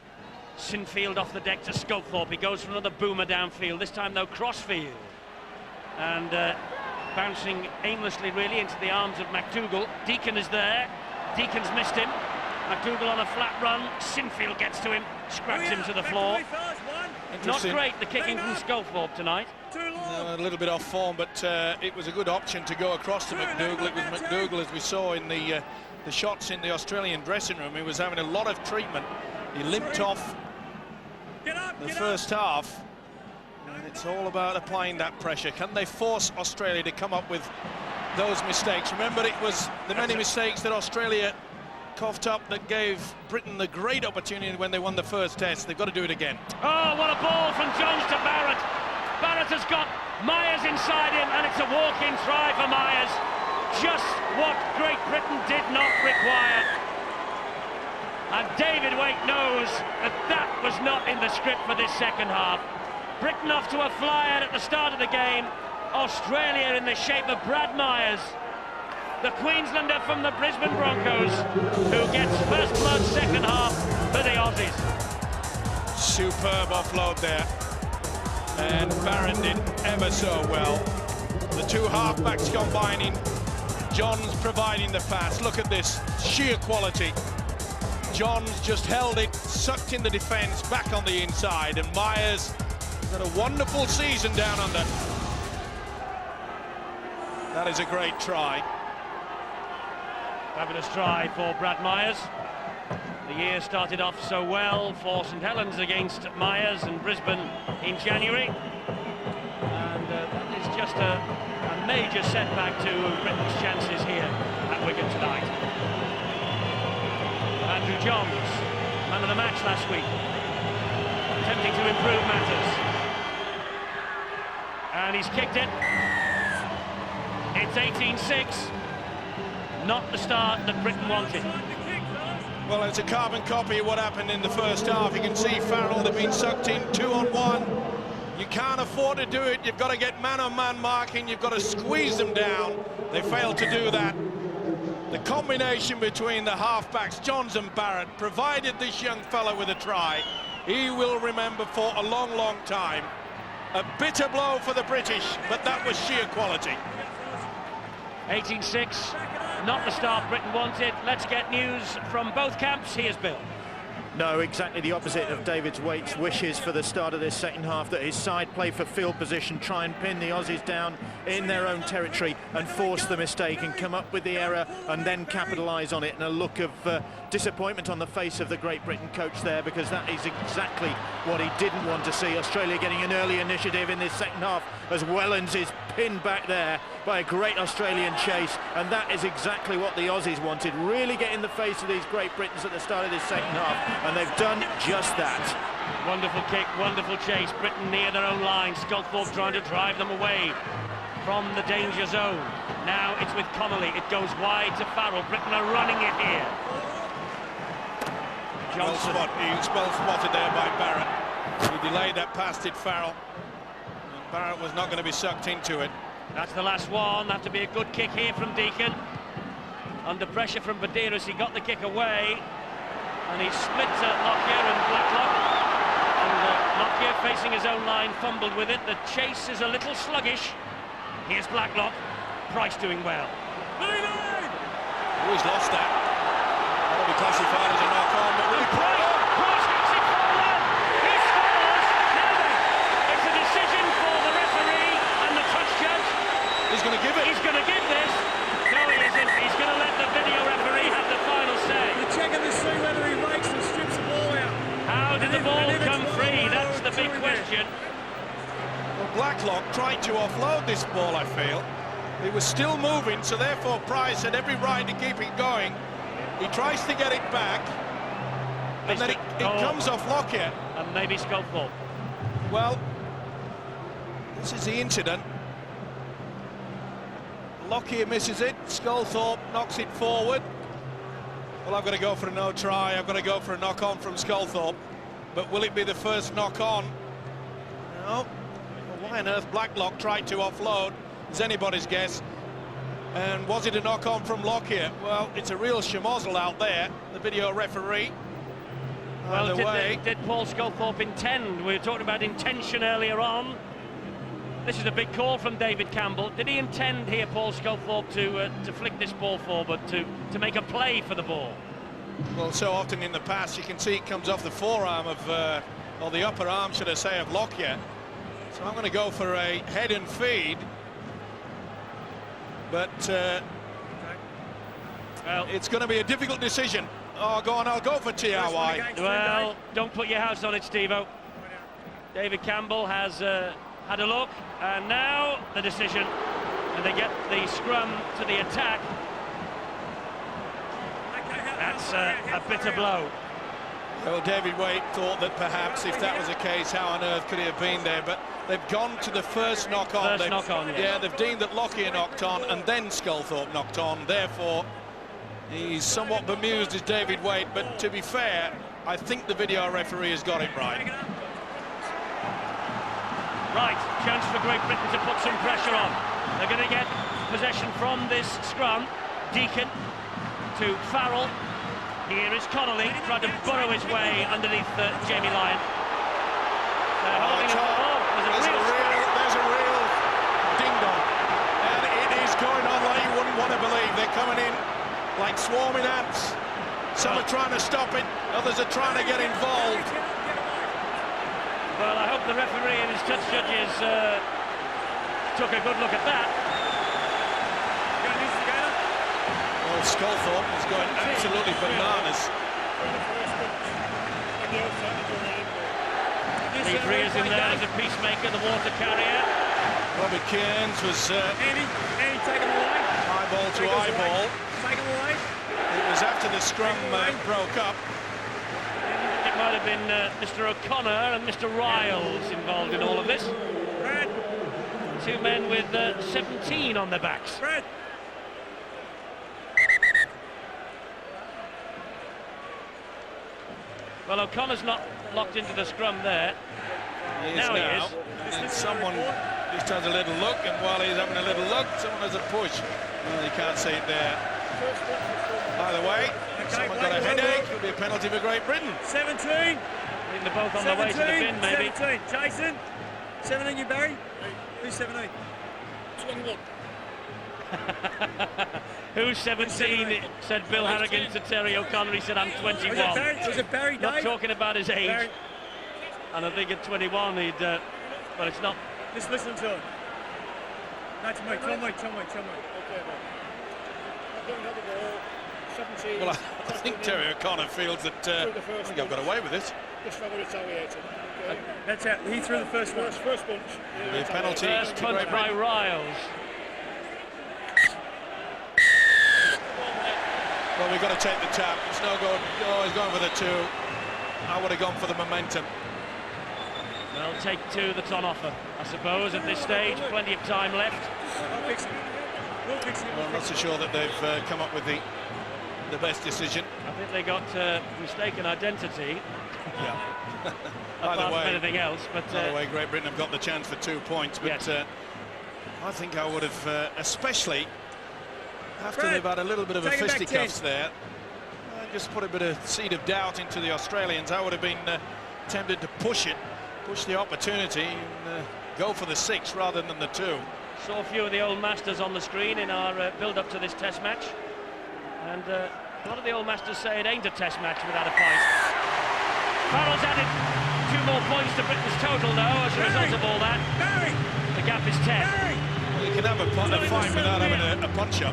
Sinfield off the deck to Sculthorpe. He goes for another boomer downfield, this time though crossfield. And bouncing aimlessly really into the arms of McDougall. Deacon is there. Deacon's missed him. McDougall on a flat run. Sinfield gets to him, scraps him to the floor. Not great, the kicking from Sculthorpe tonight. A little bit off form, but it was a good option to go across to McDougall. It was McDougall, as we saw in the shots in the Australian dressing room. He was having a lot of treatment. He limped off the first half. And it's all about applying that pressure. Can they force Australia to come up with those mistakes? Remember, it was the many mistakes that Australia coughed up that gave Britain the great opportunity when they won the first test. They've got to do it again. Oh, what a ball from Jones to Barrett. Barrett has got Myers inside him, and it's a walk-in try for Myers. Just what Great Britain did not require. And David Waite knows that that was not in the script for this second half. Britain off to a flyer at the start of the game. Australia in the shape of Brad Myers, the Queenslander from the Brisbane Broncos, who gets first blood second half for the Aussies. Superb offload there. And Barron did ever so well. The two halfbacks combining, Johns providing the pass. Look at this sheer quality. Johns just held it, sucked in the defence, back on the inside, and Myers got a wonderful season down under. That is a great try. Fabulous try for Brad Myers. The year started off so well for St Helens against Myers and Brisbane in January. And that is just a major setback to Britain's chances here at Wigan tonight. Andrew Johns, man of the match last week, attempting to improve matters. And he's kicked it. It's 18-6. Not the start that Britain wanted. Well, it's a carbon copy of what happened in the first half. You can see Farrell, they've been sucked in 2-on-1. You can't afford to do it. You've got to get man-on-man marking. You've got to squeeze them down. They failed to do that. The combination between the halfbacks, Johns and Barrett, provided this young fella with a try. He will remember for a long, long time. A bitter blow for the British, but that was sheer quality. 18-6, not the start Britain wanted. Let's get news from both camps. Here's Bill. No, exactly the opposite of David Waite's wishes for the start of this second half, that his side play for field position, try and pin the Aussies down in their own territory and force the mistake and come up with the error and then capitalise on it. And a look of disappointment on the face of the Great Britain coach there, because that is exactly what he didn't want to see. Australia getting an early initiative in this second half as Wellens is pinned back there by a great Australian chase, and that is exactly what the Aussies wanted. Really get in the face of these Great Britons at the start of this second half, and they've done just that. Wonderful kick, wonderful chase. Britain near their own line. Sculthorpe trying to drive them away from the danger zone. Now it's with Connolly. It goes wide to Farrell. Britain are running it here. Johnson. Well spotted there by Barrett. He delayed that pass, did Farrell. And Barrett was not going to be sucked into it. That's the last one. Have to be a good kick here from Deacon. Under pressure from Badeiros, he got the kick away. And he split Lockyer and Blacklock. And Lockyer, facing his own line, fumbled with it. The chase is a little sluggish. Here's Blacklock. Price doing well. Oh, he's lost that. That'll be classified as a knock-on, but really Price hits it forward. He scores. Now it's a decision for the referee and the touch judge. he's going to give it. He's going to give this. No, he isn't. He's going to let the video referee have the final say. They're checking to see whether he rakes and strips the ball out. How did the ball come free? That's the big question. Well, Blacklock tried to offload this ball, I feel. He was still moving, so therefore Price had every right to keep it going. He tries to get it back, and then it comes off Lockyer. And maybe Sculthorpe. Well, this is the incident. Lockyer misses it, Sculthorpe knocks it forward. Well, I've got to go for a no try, I've got to go for a knock-on from Sculthorpe. But will it be the first knock-on? No. Well, why on earth Blacklock tried to offload is anybody's guess. And was it a knock-on from Lockyer? Well, it's a real schmozzle out there, the video referee. Well, did Paul Sculthorpe intend? We were talking about intention earlier on. This is a big call from David Campbell. Did he intend here, Paul Sculthorpe, to flick this ball forward, to make a play for the ball? Well, so often in the past, you can see it comes off the forearm of, or the upper arm, should I say, of Lockyer. So I'm going to go for a head and feed. But well, it's going to be a difficult decision. Oh, go on, I'll go for TRY. Well, don't put your house on it, Steve-O. David Campbell has had a look, and now the decision. And they get the scrum to the attack. That's a bitter blow. Well, David Waite thought that perhaps if that was the case, how on earth could he have been there? But they've gone to the first knock-on. First knock-on, yes. Yeah, they've deemed that Lockyer knocked on and then Sculthorpe knocked on. Therefore, he's somewhat bemused as David Waite. But to be fair, I think the video referee has got it right. Right, chance for Great Britain to put some pressure on. They're going to get possession from this scrum. Deacon to Farrell. Here is Connolly trying to burrow his way underneath Jamie Lyon. They're holding him. There's a real ding-dong. And it is going on like you wouldn't want to believe. They're coming in like swarming ants. Some are trying to stop it, others are trying to get involved. Well, I hope the referee and his touch judges took a good look at that. Well, Sculthorpe is going absolutely bananas. Lee Freer's in there as a peacemaker, the water carrier. Robbie Kearns was Andy, take him away. eyeball to eyeball. Take him away. It was after the scrum broke up. It might have been Mr. O'Connor and Mr. Riles involved in all of this. Brad, Two men with 17 on their backs. Brad. Well, O'Connor's not locked into the scrum there. He is Now he now. is. And someone just has a little look, and while he's having a little look, someone has a push. Well, you can't see it there. By the way, someone got a headache. It'll be a penalty for Great Britain. 17. I think they're both on their way to the bin, maybe. 17. Jason. 17, you Barry? Who's 17? 21. Who's 17? Said Bill Harrigan to Terry O'Connor. He said, I'm 21. Was it Barry, Not Dave? talking about his age. Barry. And I think at 21 he'd... but it's not... Just listen to him. No, to me. Tell me. Well, I think Terry O'Connor feels that I think I've got away with this. That's out. He threw the first one. First punch. The penalty. First to punch Great by Britain. Riles. Well, we've got to take the tap. It's no good. Oh, he's going for the two. I would have gone for the momentum. Well, take two that's on offer, I suppose, at this stage. Plenty of time left. I'll fix it. We'll fix it. Well, I'm not so sure that they've come up with the best decision. I think they got mistaken identity. Yeah. Apart Either from way, anything else, but by the way, Great Britain have got the chance for 2 points, but yes. I think I would have, especially after Brad, they've had a little bit of a take it back fisticuffs 10. there, just put a bit of seed of doubt into the Australians. I would have been tempted to push the opportunity, and go for the 6 rather than the 2. Saw a few of the old masters on the screen in our build-up to this test match, and a lot of the old masters say it ain't a test match without a fight. Farrell's added 2 more points to Britain's total now as a result of all that. Barry. The gap is 10. Barry. Well, you can have a fight without having a punch-up.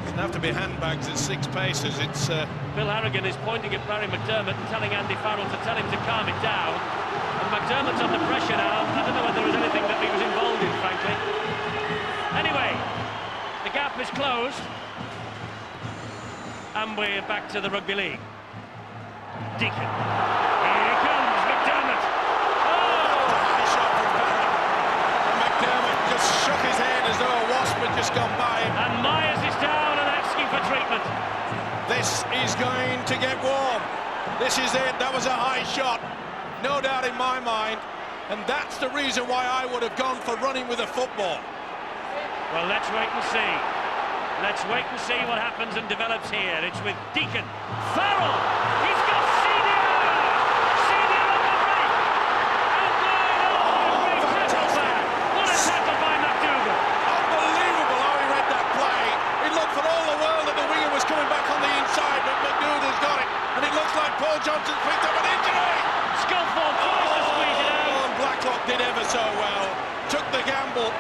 Doesn't have to be handbags at 6 paces. It's Bill Harrigan is pointing at Barry McDermott and telling Andy Farrell to tell him to calm it down. And McDermott's under pressure now. I don't know whether there was anything that he was involved in, frankly. Anyway, the gap is closed. And we're back to the rugby league. Deacon. Here he comes, McDermott. Oh! high shot from Barry. And McDermott just shook his head as though a wasp had just gone by him. And Myers is down and asking for treatment. This is going to get warm. This is it. That was a high shot. No doubt in my mind. And that's the reason why I would have gone for running with a football. Well, let's wait and see. Let's wait and see what happens and develops here. It's with Deacon. Farrell! He's got Senior! Senior on the break! And great tackle there! What a tackle by McDougall! Unbelievable how he read that play. It looked for all the world that the winger was coming back on the inside, but McDougall's got it. And it looks like Paul Johnson's picked up an injury. Scullford tries to squeeze it out. And Blacklock did ever so well. Took the gamble.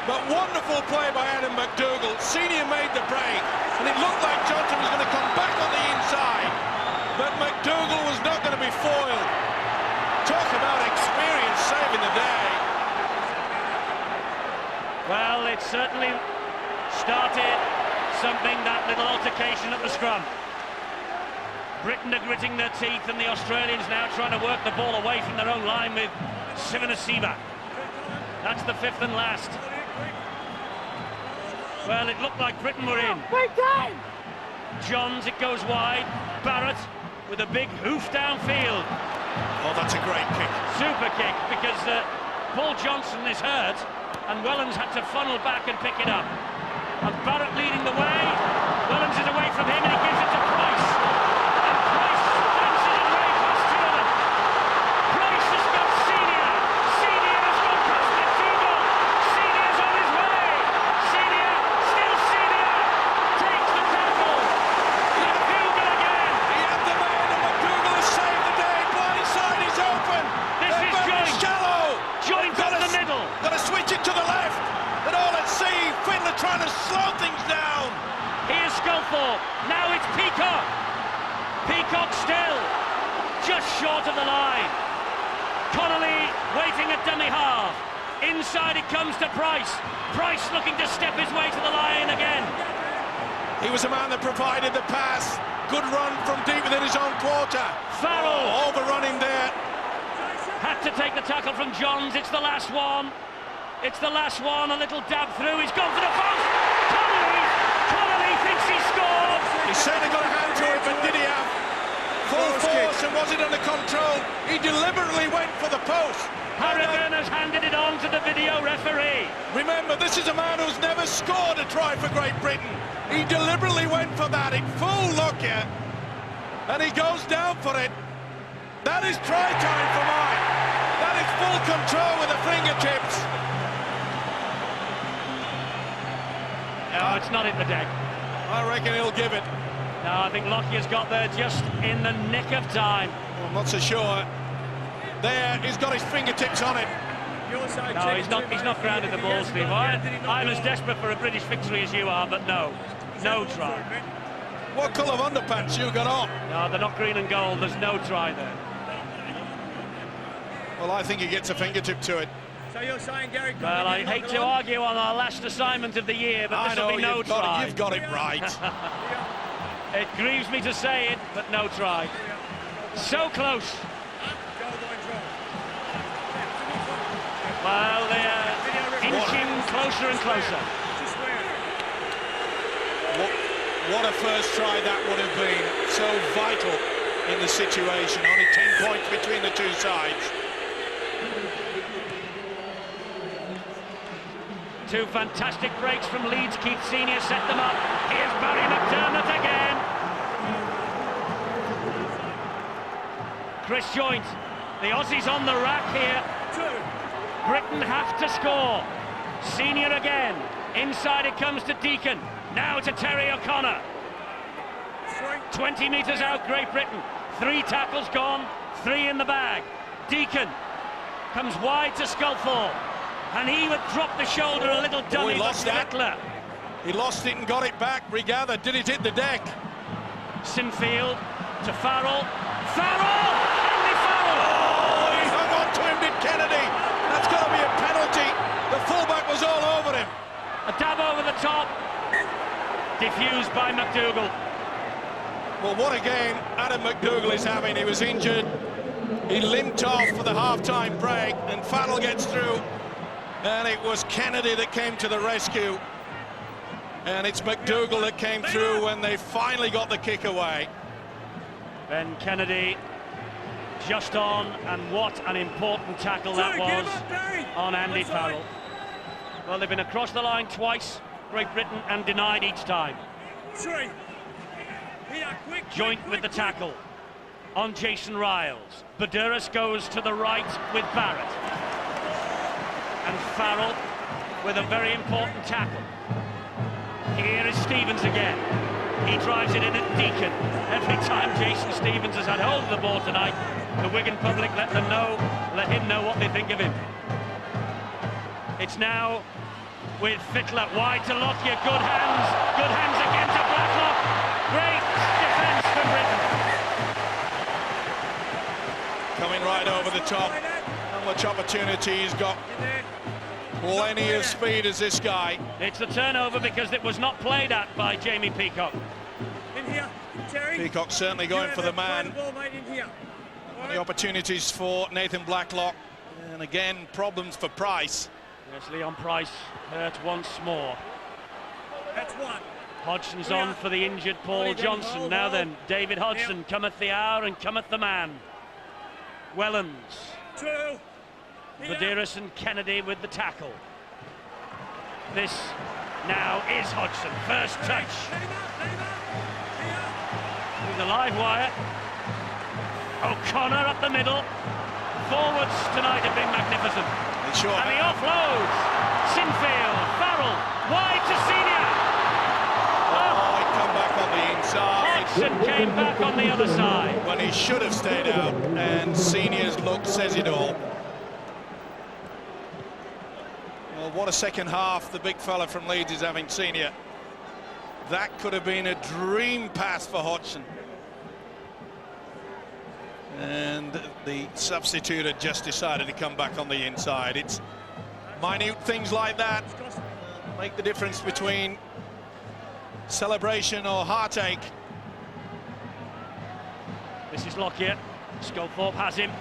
But wonderful play by Adam McDougall. Senior made the break, and it looked like Johnson was going to come back on the inside. But McDougall was not going to be foiled. Talk about experience saving the day. Well, it certainly started something, that little altercation at the scrum. Britain are gritting their teeth, and the Australians now trying to work the ball away from their own line with Sivanasiva. That's the 5th and last. Well, it looked like Britain were in. Johns, it goes wide. Barrett with a big hoof downfield. Oh, that's a great kick. Super kick, because Paul Johnson is hurt, and Wellens had to funnel back and pick it up. And Barrett leading the way. Wellens is away from him, and he gives it to Price. And Price stamps it away past Tillman. Price has got Senior. Senior has gone past McDougall. Senior's on his way. Senior, still Senior, takes the tackle. McDougall again. He had the man, and McDougall has saved the day. Blind side is open. This They're is very Joint. shallow. Joint up the middle. Got to switch it to the left. And all at sea, Fiddler trying to slow things down. Here's Scullford. Now it's Peacock. Peacock still just short of the line. Connolly waiting at dummy half. Inside it comes to Price. Price looking to step his way to the line again. He was a man that provided the pass. Good run from deep within his own quarter. Farrell overrunning there. had to take the tackle from Johns. It's the last one. It's the last one. A little dab through. He's gone for the post. Connolly thinks he scored. He certainly got a hand to it, but did he have full force and was it under control? He deliberately went for the post. Harrigan has handed it on to the video referee. Remember, this is a man who's never scored a try for Great Britain. He deliberately went for that in full look here, and he goes down for it. That is try time for mine. That is full control with the fingertips. No, it's not in the deck. I reckon he'll give it. No, I think Lockyer's got there just in the nick of time. Well, I'm not so sure. There, he's got his fingertips on it. No, he's not grounded the ball, Steve. I'm as desperate for a British victory as you are, but no try. What colour of underpants you got on? No, they're not green and gold. There's no try there. Well, I think he gets a fingertip to it. So you're saying, Gary? Well, I hate to argue on our last assignment of the year, but this will be no try. You've got it right. It grieves me to say it, but no try. So close. Well, they're inching closer and closer. What a first try that would have been. So vital in the situation. Only 10 points between the two sides. Two fantastic breaks from Leeds. Keith Senior set them up. Here's Barry McDermott again. Chris Joynt. The Aussies on the rack here. Britain have to score. Senior again. Inside it comes to Deacon. Now to Terry O'Connor. 20 metres out, Great Britain. 3 tackles gone, 3 in the bag. Deacon comes wide to Sculthorpe. And he would drop the shoulder a little dummy, he lost that. Littler. He lost it and got it back, regathered. Did it hit the deck? Sinfield to Farrell. Farrell! Andy Farrell! Oh, he hung on to him, did Kennedy. That's got to be a penalty. The fullback was all over him. A dab over the top. Diffused by McDougall. Well, what a game Adam McDougall is having. He was injured. He limped off for the half-time break, and Farrell gets through. And it was Kennedy that came to the rescue. And it's McDougall that came through when they finally got the kick away. Ben Kennedy just on, and what an important tackle that was on Andy Farrell. Well, they've been across the line twice, Great Britain, and denied each time. Joint with the tackle on Jason Riles. Badouris goes to the right with Barrett. And Farrell with a very important tackle. Here is Stevens again. He drives it in at Deacon. Every time Jason Stevens has had hold of the ball tonight, the Wigan public let him know what they think of him. It's now with Fittler wide to Lockyer. Good hands again to Blacklock. Great defence for Britain. Coming right over the top. How much opportunity he's got. Plenty of speed as this guy. It's the turnover because it was not played at by Jamie Peacock. In here, Terry. Peacock certainly going for the man. Ball, mate, in here. The opportunities for Nathan Blacklock. And again, problems for Price. Yes, Leon Price hurt once more. That's one. Hodgson's on for the injured Paul Johnson. Now then, David Hodgson, cometh the hour and cometh the man. Wellens. 2. Badouris and Kennedy with the tackle. This now is Hodgson. First touch. With the live wire. O'Connor up the middle. Forwards tonight have been magnificent. Sure. And he offloads. Sinfield, Farrell, wide to Senior. Oh, he come back on the inside. Hodgson came back on the other side. When he should have stayed out, and Senior's look says it all. Well, what a second half the big fella from Leeds is having, Senior. That could have been a dream pass for Hodgson. And the substitute had just decided to come back on the inside. It's minute things like that make the difference between celebration or heartache. This is Lockyer. Sculthorpe has him.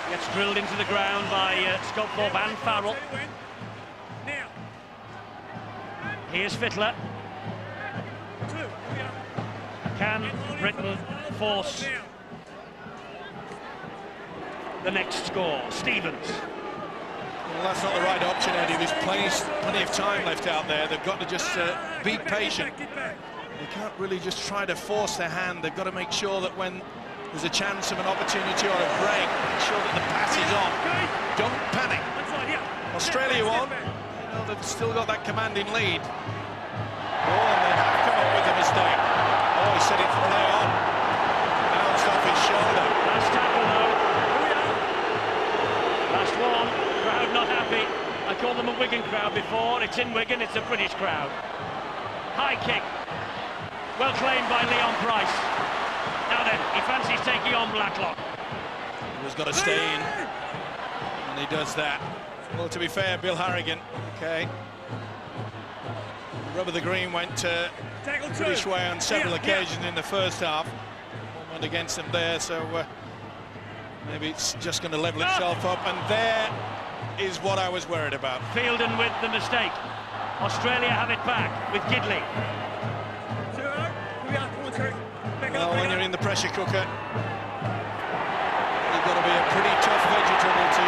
Gets drilled into the ground by Sculthorpe and Farrell. Here's Fittler. Can Britain force the next score? Stevens. Well, that's not the right option, Eddie. There's plenty of time left out there. They've got to just be patient. They can't really just try to force their hand. They've got to make sure that when there's a chance of an opportunity or a break, make sure that the pass is on. Don't panic. Australia won. You know, they've still got that commanding lead. Oh, and they have come up with a mistake. Oh, he said it's play on. Bounced off his shoulder. Last tackle though. Last one. Crowd not happy. I called them a Wigan crowd before. It's in Wigan, it's a British crowd. High kick. Well claimed by Leon Price. Now then, he fancies taking on Blacklock. He's got to stay in. And he does that. Well, to be fair, Bill Harrigan, okay. Rub of the green went British way on several occasions in the first half. One went against them there, so maybe it's just going to level itself up. And there is what I was worried about. Fielden with the mistake. Australia have it back with Gidley. Well, when you're in the pressure cooker, you've got to be a pretty tough vegetable to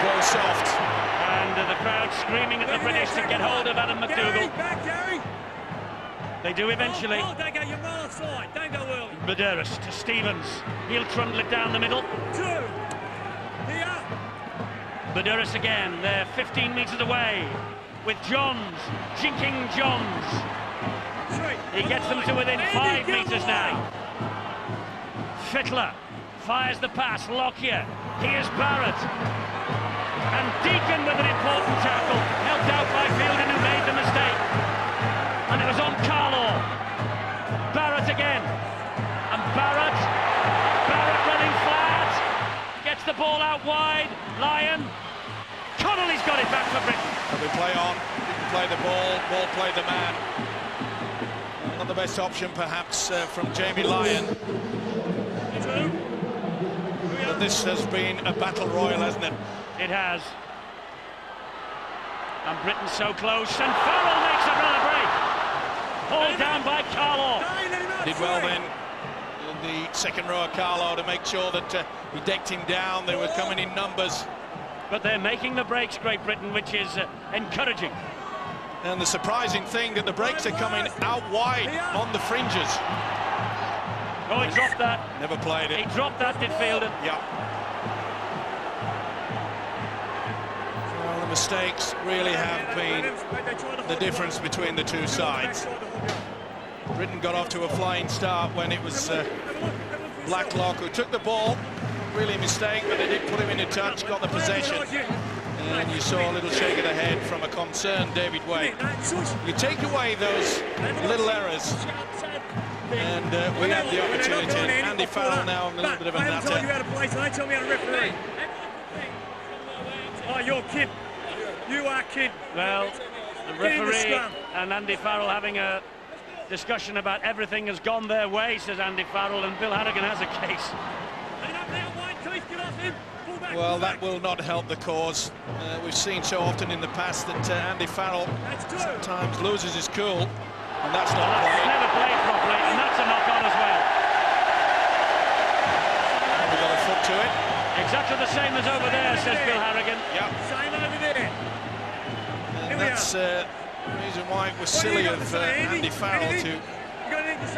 go soft. And the crowd screaming at the British to get hold of Adam McDougall. They do eventually. Don't go, you're well offside. Don't go early. Medeiros to Stevens. He'll trundle it down the middle. Medeiros again. They're 15 metres away with Johns. Jinking Johns. He gets them to within 5 metres now. Fittler fires the pass. Lockyer. Here's Barrett. And Deacon with an important tackle. Helped out by Fielden, who made the mistake. And it was on Carlaw. Barrett again. And Barrett running flat. Gets the ball out wide. Lyon. Connolly's got it back for Britain. They play on. Didn't play the ball. Ball played the man. Not the best option, perhaps, from Jamie Lyon. But this has been a battle royal, hasn't it? It has. And Britain so close. And Farrell makes another break. Hauled down by Carlaw. Did well then in the second row of Carlaw to make sure that he decked him down. They were coming in numbers. But they're making the breaks, Great Britain, which is encouraging. And the surprising thing that the breaks are coming out wide on the fringes. Oh, he dropped that. Never played it. He dropped that, did Fielden. Yeah. Well, the mistakes really have been the difference between the two sides. Britain got off to a flying start when it was Blacklock who took the ball. Really a mistake, but they did put him in a touch, got the possession. And you saw a little shake of the head from a concerned David Waite. You take away those little errors, and we have the opportunity. Andy Farrell now in a little bit of a natter. told you how to play, so they tell me how to referee. Oh, you're kid. You are kid. Well, the referee and Andy Farrell having a discussion about everything has gone their way, says Andy Farrell, and Bill Harrigan has a case. Well, that will not help the cause. We've seen so often in the past that Andy Farrell sometimes loses his cool, and that's not played. Never played properly, and that's a knock-on as well. We've got a foot to it. Exactly the same as over there, says Bill Harrigan. Yeah. Same over there. And that's the reason why it was silly of Andy Farrell to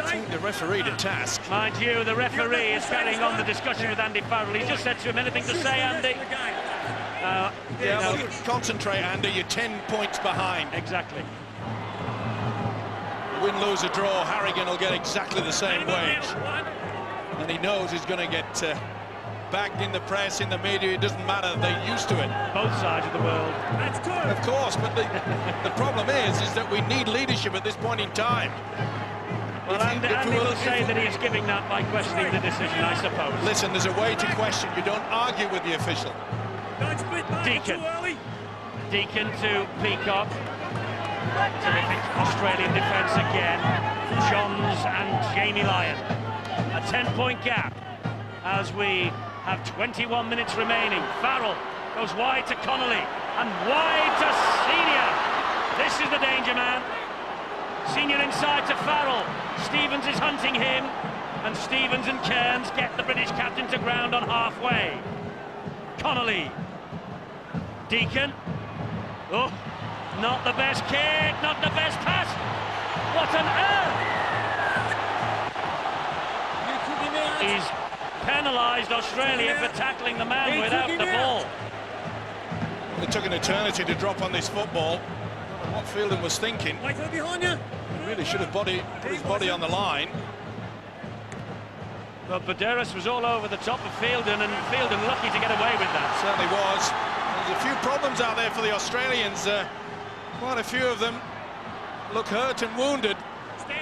take the referee to task. Mind you, the referee is carrying on the discussion with Andy Farrell. He just said to him, anything to say, Andy? Yeah, well, concentrate, Andy, you're 10 points behind. Exactly. Win, lose, or draw, Harrigan will get exactly the same wage. And he knows he's going to get bagged in the press, in the media. It doesn't matter, they're used to it. Both sides of the world. Of course, but the problem is that we need leadership at this point in time. Well, Andy will say that he is giving that by questioning the decision, I suppose. Listen, there's a way to question. You don't argue with the official. Deacon. Deacon to Peacock. Terrific Australian defence again. Johns and Jamie Lyon. A 10-point gap as we have 21 minutes remaining. Farrell goes wide to Connolly and wide to Senior. This is the danger man. Senior inside to Farrell. Stevens is hunting him, and Stevens and Cairns get the British captain to ground on halfway. Connolly. Deacon. Oh, not the best kick, not the best pass. What on earth? He's penalised Australia for tackling the man without the ball. It took an eternity to drop on this football. What Fielden was thinking. He really should have put his body on the line. Well, Baderas was all over the top of Fielden, and Fielden lucky to get away with that. Certainly was. There's a few problems out there for the Australians. Quite a few of them look hurt and wounded.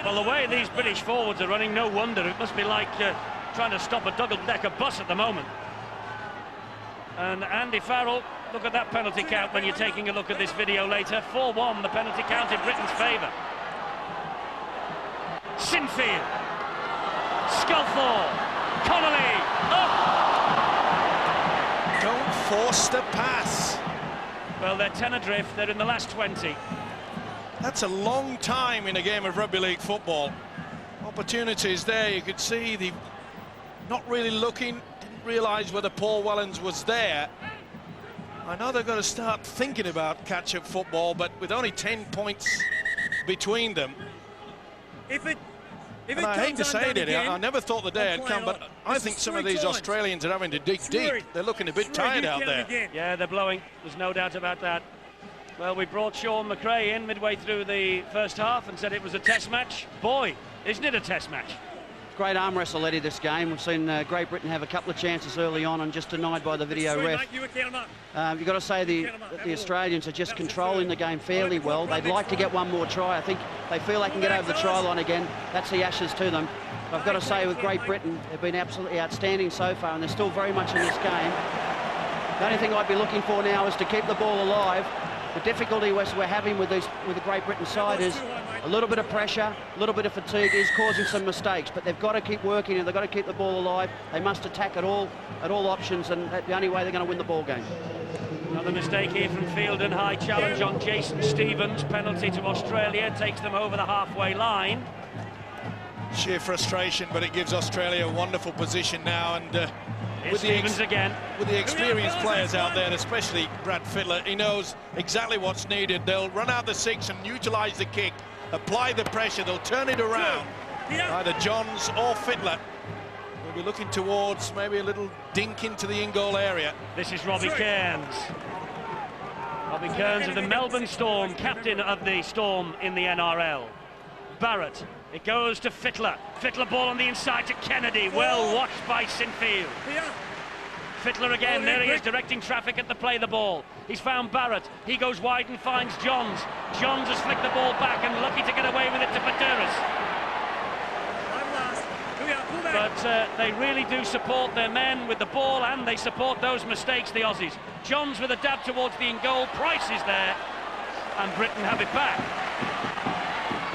Well, the way these British forwards are running, no wonder. It must be like trying to stop a double-decker bus at the moment. And Andy Farrell, look at that penalty count when you're taking a look at this video later. 4-1, the penalty count in Britain's favour. Sinfield. Sculthor. Connolly. Oh! Don't force the pass. Well, they're 10 adrift. They're in the last 20. That's a long time in a game of rugby league football. Opportunities there. You could see the not really looking, didn't realise whether Paul Wellens was there. I know they've got to start thinking about catch-up football, but with only 10 points between them. And I hate to say it, I never thought the day had come, but I think some of these Australians are having to dig deep. They're looking a bit tired out there. Yeah, they're blowing. There's no doubt about that. Well, we brought Sean McRae in midway through the first half and said it was a test match. Boy, isn't it a test match? Great arm wrestle, Eddie, this game. We've seen Great Britain have a couple of chances early on and just denied by the video ref. You've got to say the Australians are just controlling the game fairly well. They'd like to get one more try. I think they feel they can get over the try line again. That's the Ashes to them. But I've got to say, with Great Britain, they've been absolutely outstanding so far, and they're still very much in this game. The only thing I'd be looking for now is to keep the ball alive. The difficulty we're having with the Great Britain side is a little bit of pressure, a little bit of fatigue is causing some mistakes, but they've got to keep working and they've got to keep the ball alive. They must attack at all options, and that's the only way they're going to win the ball game. Another mistake here from Fielden. High challenge on Jason Stevens. Penalty to Australia, takes them over the halfway line. Sheer frustration, but it gives Australia a wonderful position now, and with the experienced players out there, especially Brad Fittler, he knows exactly what's needed. They'll run out the 6 and utilise the kick, apply the pressure, they'll turn it around. Either Johns or Fittler will be looking towards maybe a little dink into the in-goal area. This is Robbie Cairns. Robbie Cairns of the Melbourne Storm, captain of the Storm in the NRL. Barrett. It goes to Fittler. Fittler ball on the inside to Kennedy. Well watched by Sinfield. Fittler again. There he is, directing traffic at the play the ball. He's found Barrett. He goes wide and finds Johns. Johns has flicked the ball back and lucky to get away with it to Baderas. But they really do support their men with the ball, and they support those mistakes, the Aussies. Johns with a dab towards the in-goal. Price is there, and Britain have it back.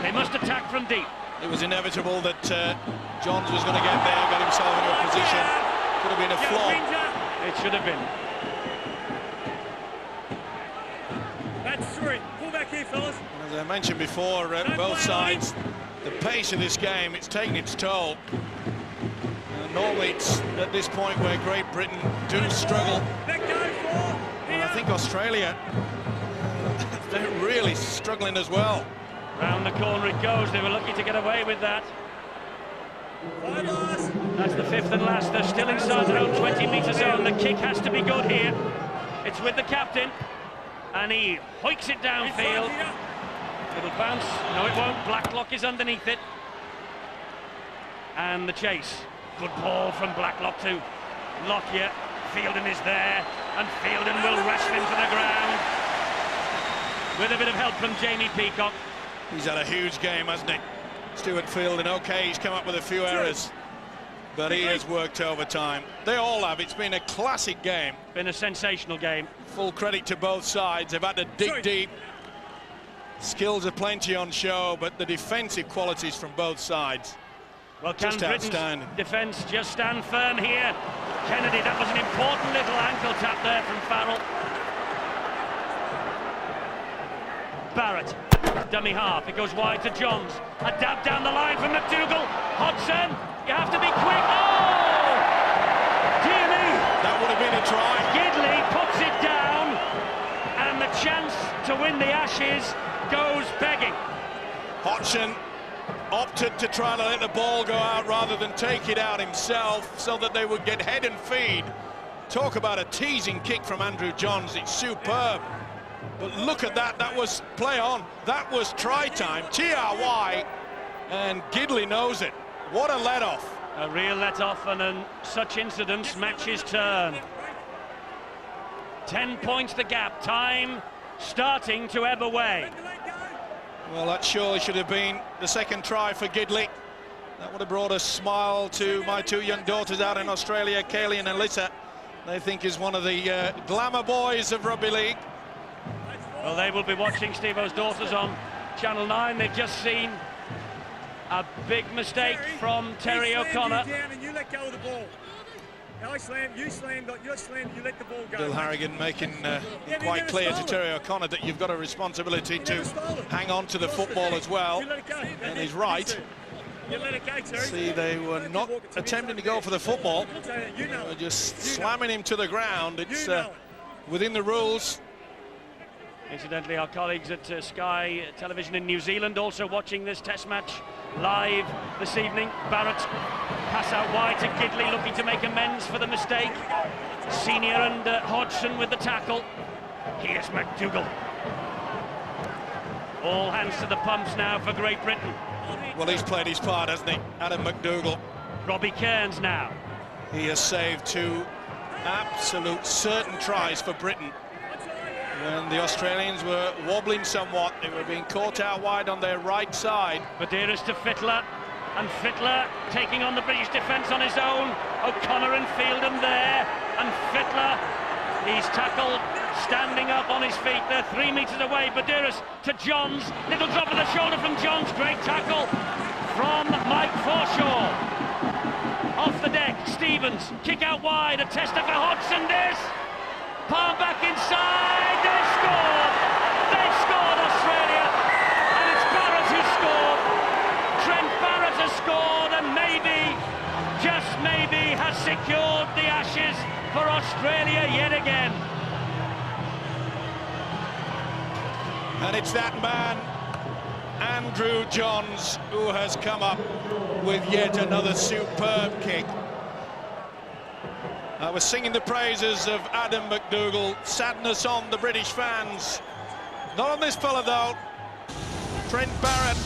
They must attack from deep. It was inevitable that Johns was going to get there, got himself into a position. Could have been a flop. It should have been. That's three. Pull back here, fellas. As I mentioned before, both sides, the pace of this game, it's taken its toll. Normally it's at this point where Great Britain do struggle. And I think Australia, they're really struggling as well. Round the corner it goes. They were lucky to get away with that. That's the 5th and last. They're still inside their own 20-metre zone. The kick has to be good here. It's with the captain, and he hoiks it downfield. It'll bounce. No, it won't. Blacklock is underneath it. And the chase. Good ball from Blacklock to Lockyer. Fielden is there, and Fielden will wrestle him to the ground with a bit of help from Jamie Peacock. He's had a huge game, hasn't he? Stuart Fielding, okay, he's come up with a few errors, but he has worked overtime. They all have. It's been a classic game. Been a sensational game. Full credit to both sides. They've had to dig deep. Skills are plenty on show, but the defensive qualities from both sides, Well, can just Britain's outstanding. defence just stand firm here? Kennedy, that was an important little ankle tap there from Farrell. Barrett, dummy half, it goes wide to Johns. A dab down the line from McDougall. Hodgson, you have to be quick. Oh! Dear me! That would have been a try. Gidley puts it down, and the chance to win the Ashes goes begging. Hodgson opted to try to let the ball go out rather than take it out himself so that they would get head and feed. Talk about a teasing kick from Andrew Johns. It's superb. But look at that. That was play on. That was try time. TRY. And Gidley knows it. What a let-off. A real let-off, and in such incidents, matches turn. 10 points the gap. Time starting to ebb away. Well, that surely should have been the second try for Gidley. That would have brought a smile to my two young daughters out in Australia, Kaylee and Alyssa. They think is one of the glamour boys of rugby league. Well, they will be watching Steve-O's daughters on Channel 9. They've just seen a big mistake from Terry O'Connor. You let go of the ball. I slammed, you slammed, you let the ball go. Bill Harrigan making quite clear to Terry O'Connor that you've got a responsibility to hang on to the football as well. And he's right. You let it go, Terry. See, they were not attempting to go for the football. They were just slamming him to the ground. It's within the rules. Incidentally, our colleagues at Sky Television in New Zealand also watching this test match live this evening. Barrett, pass out wide to Gidley, looking to make amends for the mistake. Senior and Hodgson with the tackle. Here's McDougall. All hands to the pumps now for Great Britain. Well, he's played his part, hasn't he? Adam McDougall. Robbie Kearns now. He has saved two absolute certain tries for Britain. When the Australians were wobbling somewhat, they were being caught out wide on their right side. Badeiras to Fittler, and Fittler taking on the British defence on his own. O'Connor and Fieldham there, and Fittler, he's tackled, standing up on his feet. They're 3 metres away. Badeiras to Johns, little drop of the shoulder from Johns, great tackle from Mike Forshaw. Off the deck, Stevens, kick out wide, a tester for Hodgson, this. Palm back inside, they've scored! They've scored, Australia! And it's Barrett who scored! Trent Barrett has scored, and maybe, just maybe, has secured the Ashes for Australia yet again. And it's that man, Andrew Johns, who has come up with yet another superb kick. I was singing the praises of Adam McDougall. Sadness on the British fans. Not on this fella, though. Trent Barrett,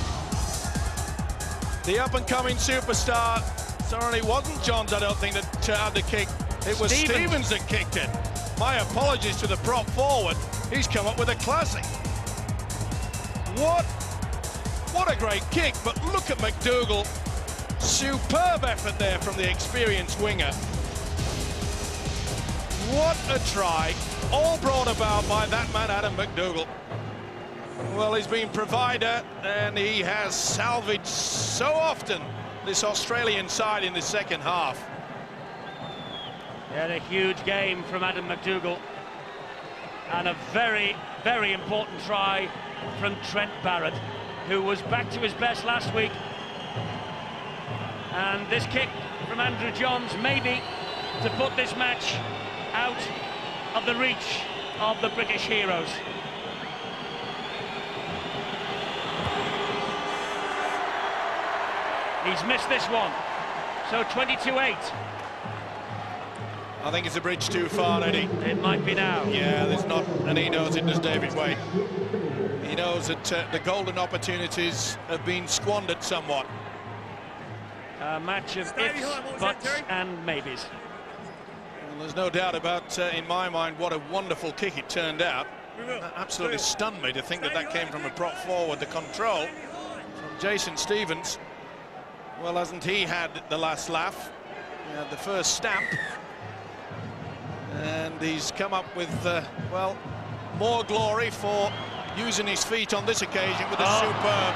the up-and-coming superstar. Sorry, it wasn't Johns, I don't think, that had the kick. It was Stevens that kicked it. My apologies to the prop forward. He's come up with a classic. What a great kick, but look at McDougall. Superb effort there from the experienced winger. What a try, all brought about by that man, Adam McDougall. Well, he's been provider, and he has salvaged so often this Australian side in the second half. He had a huge game from Adam McDougall, and a very, very important try from Trent Barrett, who was back to his best last week. And this kick from Andrew Johns, maybe to put this match out of the reach of the British heroes. He's missed this one, so 22-8. I think it's a bridge too far, Eddie. It might be now. Yeah, there's not, and he knows it, does David Way. He knows that the golden opportunities have been squandered somewhat. A match of ifs, buts and maybes. Well, there's no doubt about, in my mind, what a wonderful kick it turned out. That absolutely stunned me to think that that came from a prop forward. The control from Jason Stevens. Well, hasn't he had the last laugh? He had the first stamp. And he's come up with, well, more glory for using his feet on this occasion with a superb.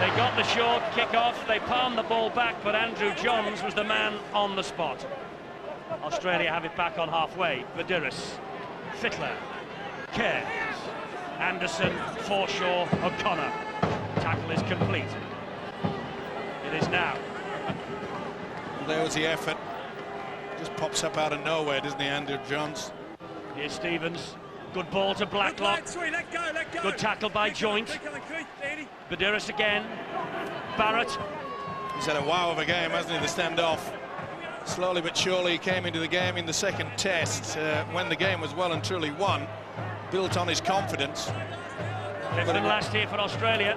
They got the short kick off, they palmed the ball back, but Andrew Johns was the man on the spot. Australia have it back on halfway. Viduris, Fittler, Cairns, Anderson, Forshaw, O'Connor. Tackle is complete. It is now. There was the effort. Just pops up out of nowhere, doesn't he, Andrew Johns? Here's Stevens. Good ball to Blacklock. Good tackle by Joint. Viduris again. Barrett. He's had a wow of a game, hasn't he, the standoff? Slowly but surely he came into the game in the second test when the game was well and truly won. Built on his confidence. Fifth and last here for Australia.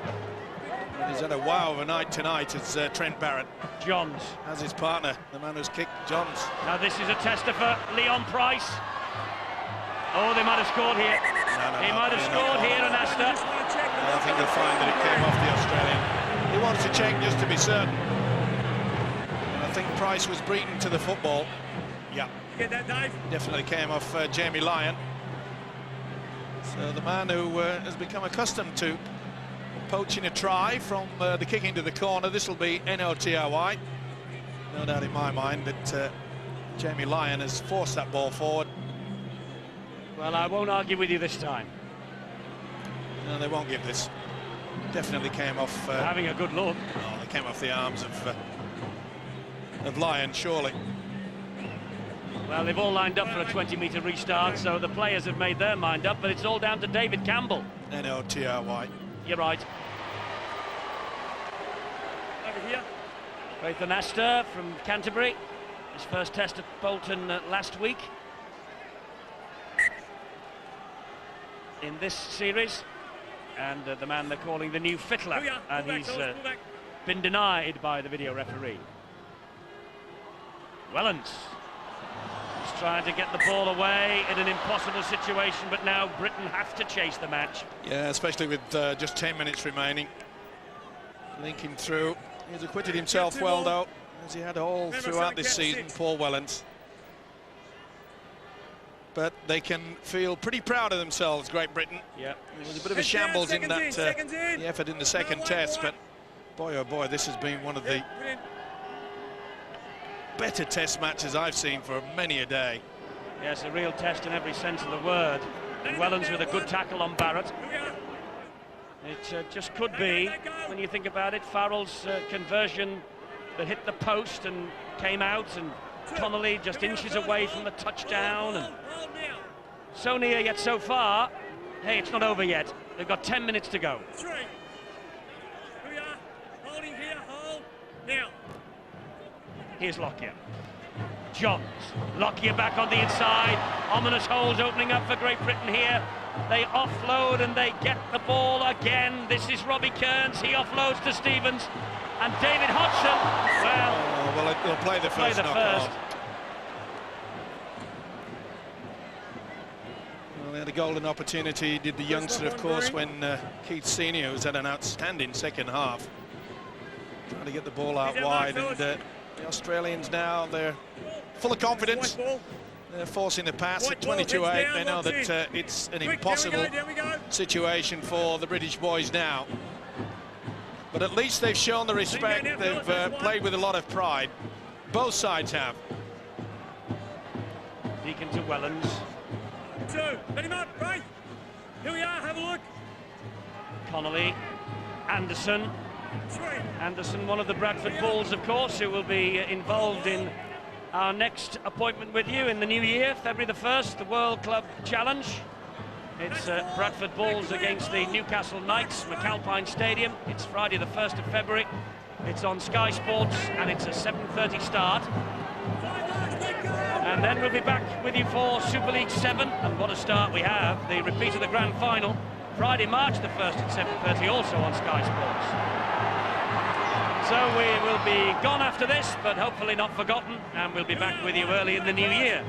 He's had a wow of a night tonight as Trent Barrett. Johns. As his partner, the man who's kicked Johns. Now this is a tester for Leon Price. Oh, they might have scored here. He might have scored here, and Asta. I think you'll find that it came off the Australian. He wants to check just to be certain. And I think Price was beaten to the football. Yeah. Get that, Dave? Definitely came off Jamie Lyon. So the man who has become accustomed to poaching a try from the kick into the corner, this will be NOTRY. No doubt in my mind that Jamie Lyon has forced that ball forward. Well, I won't argue with you this time. No, they won't give this. Definitely came off. Having a good look. Oh, they came off the arms of Lyon, surely. Well, they've all lined up for a 20-metre restart, so the players have made their mind up, but it's all down to David Campbell. NOTRY. You're right. Over here. Nathan Asta from Canterbury. His first test at Bolton last week. In this series. And the man they're calling the new Fittler. And he's been denied by the video referee. Wellens. He's trying to get the ball away in an impossible situation, but now Britain have to chase the match. Yeah, especially with just 10 minutes remaining. Linking through. He's acquitted himself well, though, as he had all throughout this season, Paul Wellens. But they can feel pretty proud of themselves, Great Britain. Yeah. It was a bit of a shambles in that the effort in the second test, but boy, oh boy, this has been one of the better test matches I've seen for many a day. Yes, a real test in every sense of the word. And Wellens with a good tackle on Barrett. It just could be, when you think about it, Farrell's conversion that hit the post and came out, and Connolly just inches away from the touchdown. And so near yet so far. Hey, it's not over yet. They've got 10 minutes to go. Here's Lockyer. Johns. Lockyer back on the inside. Ominous holes opening up for Great Britain here. They offload and they get the ball again. This is Robbie Kearns. He offloads to Stevens. And David Hodgson, well, they'll play the first knockout. Well, they had a golden opportunity, did the youngster, of course, when Keith Senior, who's had an outstanding second half, trying to get the ball out wide. And the Australians now, they're full of confidence. They're forcing the pass at 22-8. They know that it's an impossible situation for the British boys now. But at least they've shown the respect. They've played with a lot of pride. Both sides have. Deacon to Wellens. Let him up, right? Here we are, have a look. Connolly. Anderson. Anderson, one of the Bradford Bulls, of course, who will be involved in our next appointment with you in the new year, February the 1st, the World Club Challenge. It's Bradford Bulls against the Newcastle Knights, McAlpine Stadium. It's Friday the 1st of February. It's on Sky Sports and it's a 7:30 start. And then we'll be back with you for Super League 7. And what a start we have. The repeat of the grand final, Friday, March the 1st at 7:30, also on Sky Sports. So we will be gone after this, but hopefully not forgotten. And we'll be back with you early in the new year.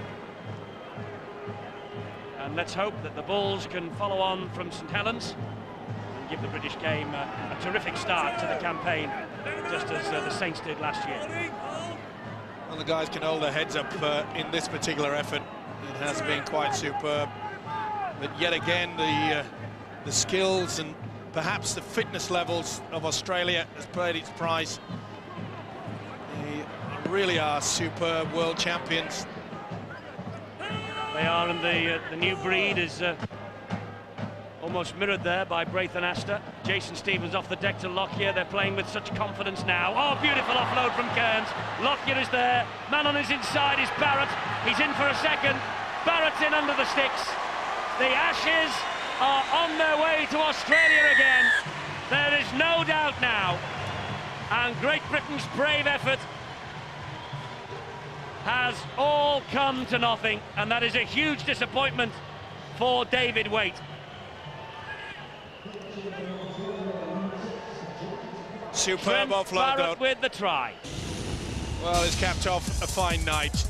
And let's hope that the Bulls can follow on from St Helens. and give the British game a terrific start to the campaign, just as the Saints did last year. Well, the guys can hold their heads up in this particular effort. It has been quite superb. But yet again, the skills and perhaps the fitness levels of Australia has paid its price. They really are superb world champions. They are, and the new breed is almost mirrored there by Braith and Astor. Jason Stevens off the deck to Lockyer. They're playing with such confidence now. Oh, beautiful offload from Kearns. Lockyer is there. Man on his inside is Barrett. He's in for a second. Barrett's in under the sticks. The Ashes are on their way to Australia again. There is no doubt now. And Great Britain's brave effort has all come to nothing, and that is a huge disappointment for David Waite. Superb offload, Barrett with the try. Well, he's capped off a fine night.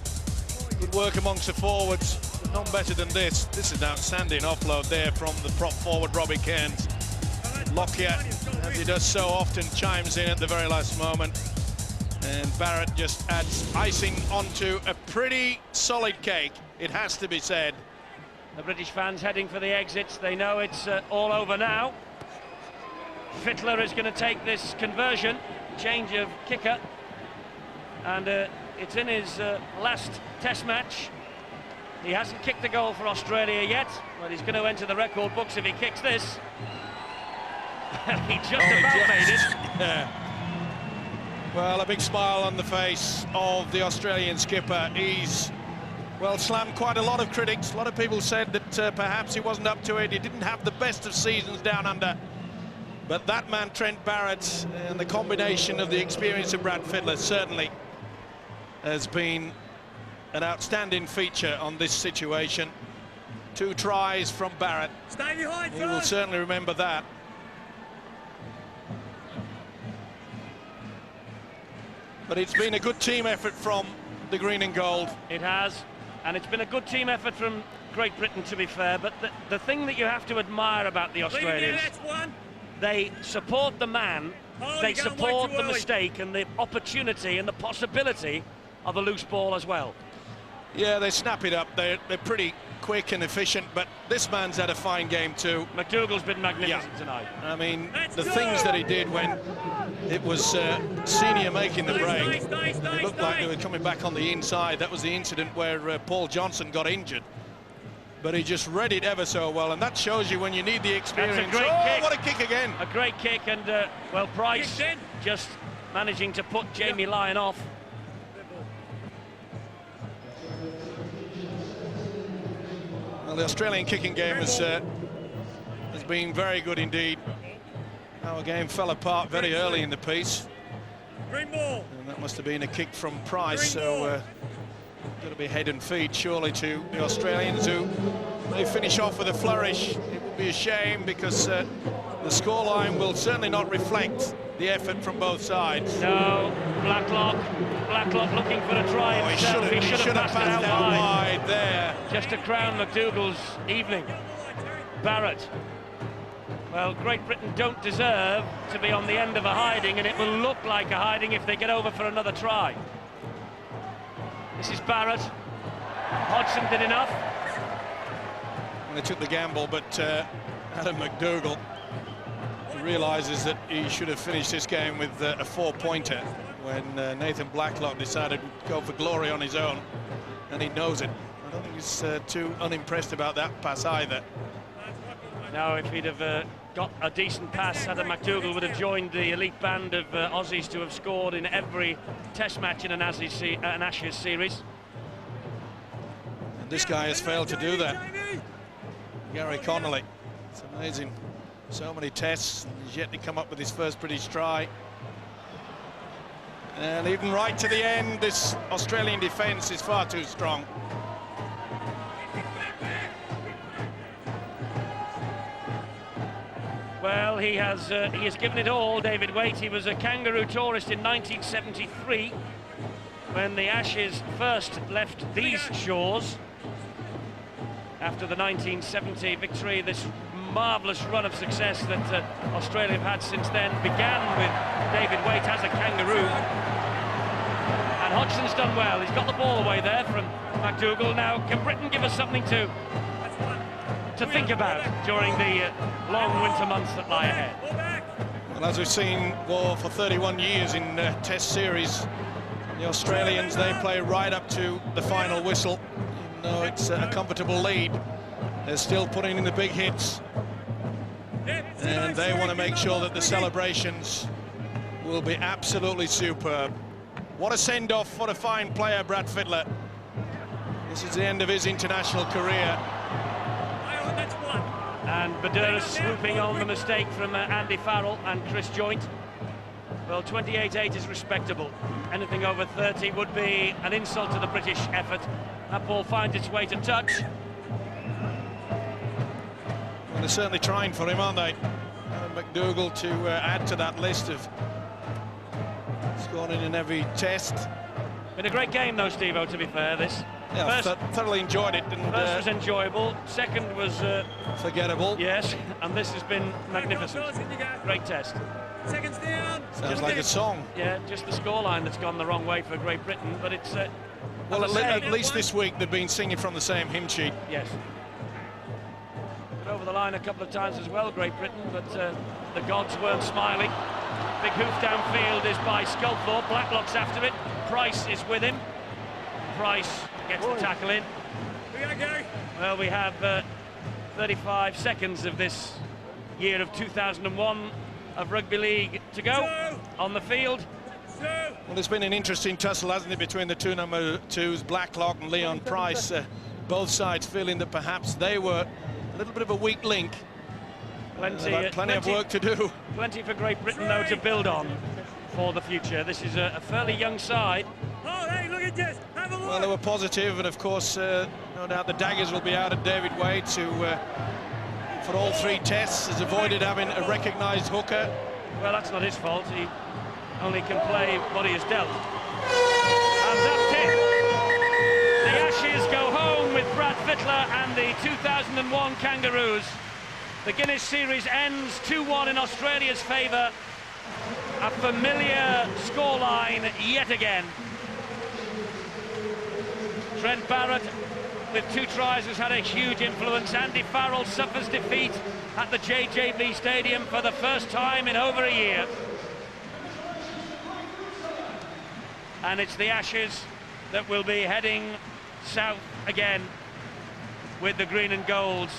Good work amongst the forwards, but none better than this. This is an outstanding offload there from the prop forward, Robbie Kearns. Lockyer, as he does so often, chimes in at the very last moment. And Barrett just adds icing onto a pretty solid cake, it has to be said. The British fans heading for the exits. They know it's all over now. Fittler is going to take this conversion, change of kicker, and it's in his last test match. He hasn't kicked a goal for Australia yet, but he's going to enter the record books if he kicks this. He just about made it. Yeah. Well, a big smile on the face of the Australian skipper. He's, well, slammed quite a lot of critics. A lot of people said that perhaps he wasn't up to it. He didn't have the best of seasons down under. But that man, Trent Barrett, and the combination of the experience of Brad Fittler certainly has been an outstanding feature on this situation. 2 tries from Barrett. Stay behind, he will certainly remember that. But it's been a good team effort from the green and gold. It has, and it's been a good team effort from Great Britain, to be fair. But the thing that you have to admire about the Australians, they support the man, they support the mistake and the opportunity and the possibility of a loose ball as well. Yeah, they snap it up. They're pretty quick and efficient, but this man's had a fine game too. McDougall's been magnificent tonight. I mean, the things that he did when it was Senior making the break, it looked like they were coming back on the inside. That was the incident where Paul Johnson got injured. But he just read it ever so well, and that shows you when you need the experience. That's a great kick. What a kick again. A great kick, and, well, Price just managing to put Jamie Lyon off. Well, the Australian kicking game has been very good indeed. Our game fell apart very early in the piece. Green ball. And that must have been a kick from Price, so got to be head and feet surely to the Australians, who they finish off with a flourish. It would be a shame because the scoreline will certainly not reflect the effort from both sides. No, Blacklock looking for a try himself. He should have passed it out wide there. Just to crown McDougall's evening. Barrett. Well, Great Britain don't deserve to be on the end of a hiding, and it will look like a hiding if they get over for another try. This is Barrett. Hodgson did enough. And they took the gamble, but Adam McDougall realises that he should have finished this game with a 4-pointer when Nathan Blacklock decided to go for glory on his own, and he knows it. I don't think he's too unimpressed about that pass either. Now, if he'd have got a decent pass, Adam McDougall would have joined the elite band of Aussies to have scored in every test match in an Ashes series. And this guy has failed to do that. Gary Connolly. It's amazing. So many tests, and he's yet to come up with his first British try. And even right to the end, this Australian defence is far too strong. Well, he has given it all, David Waite. He was a kangaroo tourist in 1973 when the Ashes first left these shores. After the 1970 victory, this marvellous run of success that Australia have had since then began with David Waite as a kangaroo. And Hodgson's done well. He's got the ball away there from McDougall. Now, can Britain give us something to think about during the long winter months that lie ahead? Well, as we've seen for 31 years in Test series, the Australians, they play right up to the final whistle. Even though it's a comfortable lead, they're still putting in the big hits. And they want to make sure that the celebrations will be absolutely superb. What a send-off for a fine player, Brad Fittler. This is the end of his international career. And Badura swooping on the mistake from Andy Farrell and Chris Joint. Well, 28-8 is respectable. Anything over 30 would be an insult to the British effort. That ball finds its way to touch. Well, they're certainly trying for him, aren't they? McDougall to add to that list of scoring in every test. Been a great game, though, Steve-O, to be fair, this. Yeah, thoroughly enjoyed it. And, first was enjoyable, second was... forgettable. Yes, and this has been magnificent. Great test. Seconds down. Sounds like a song. Yeah, just the scoreline that's gone the wrong way for Great Britain, but it's... well, at least this week they've been singing from the same hymn sheet. Yes. Got over the line a couple of times as well, Great Britain, but the gods weren't smiling. Big hoof downfield is by Sculthorpe. Blacklock's after it. Price is with him. Price gets the tackle in. Well, we have 35 seconds of this year of 2001 of rugby league to go on the field. Well, there's been an interesting tussle, hasn't it, between the two number 2s, Blacklock and Leon Price. Both sides feeling that perhaps they were a little bit of a weak link. Plenty of work to do. Plenty for Great Britain, though, to build on for the future. This is a fairly young side. Oh, hey, look at this. Have a look. Well, they were positive, and of course, no doubt the daggers will be out at David Waite, who, for all 3 tests, has avoided having a recognised hooker. Well, that's not his fault. He only can play what he has dealt. And that's it. The Ashes go home with Brad Fittler and the 2001 Kangaroos. The Guinness Series ends 2-1 in Australia's favour. A familiar scoreline yet again. Trent Barrett, with 2 tries, has had a huge influence. Andy Farrell suffers defeat at the JJB Stadium for the first time in over a year. And it's the Ashes that will be heading south again with the green and golds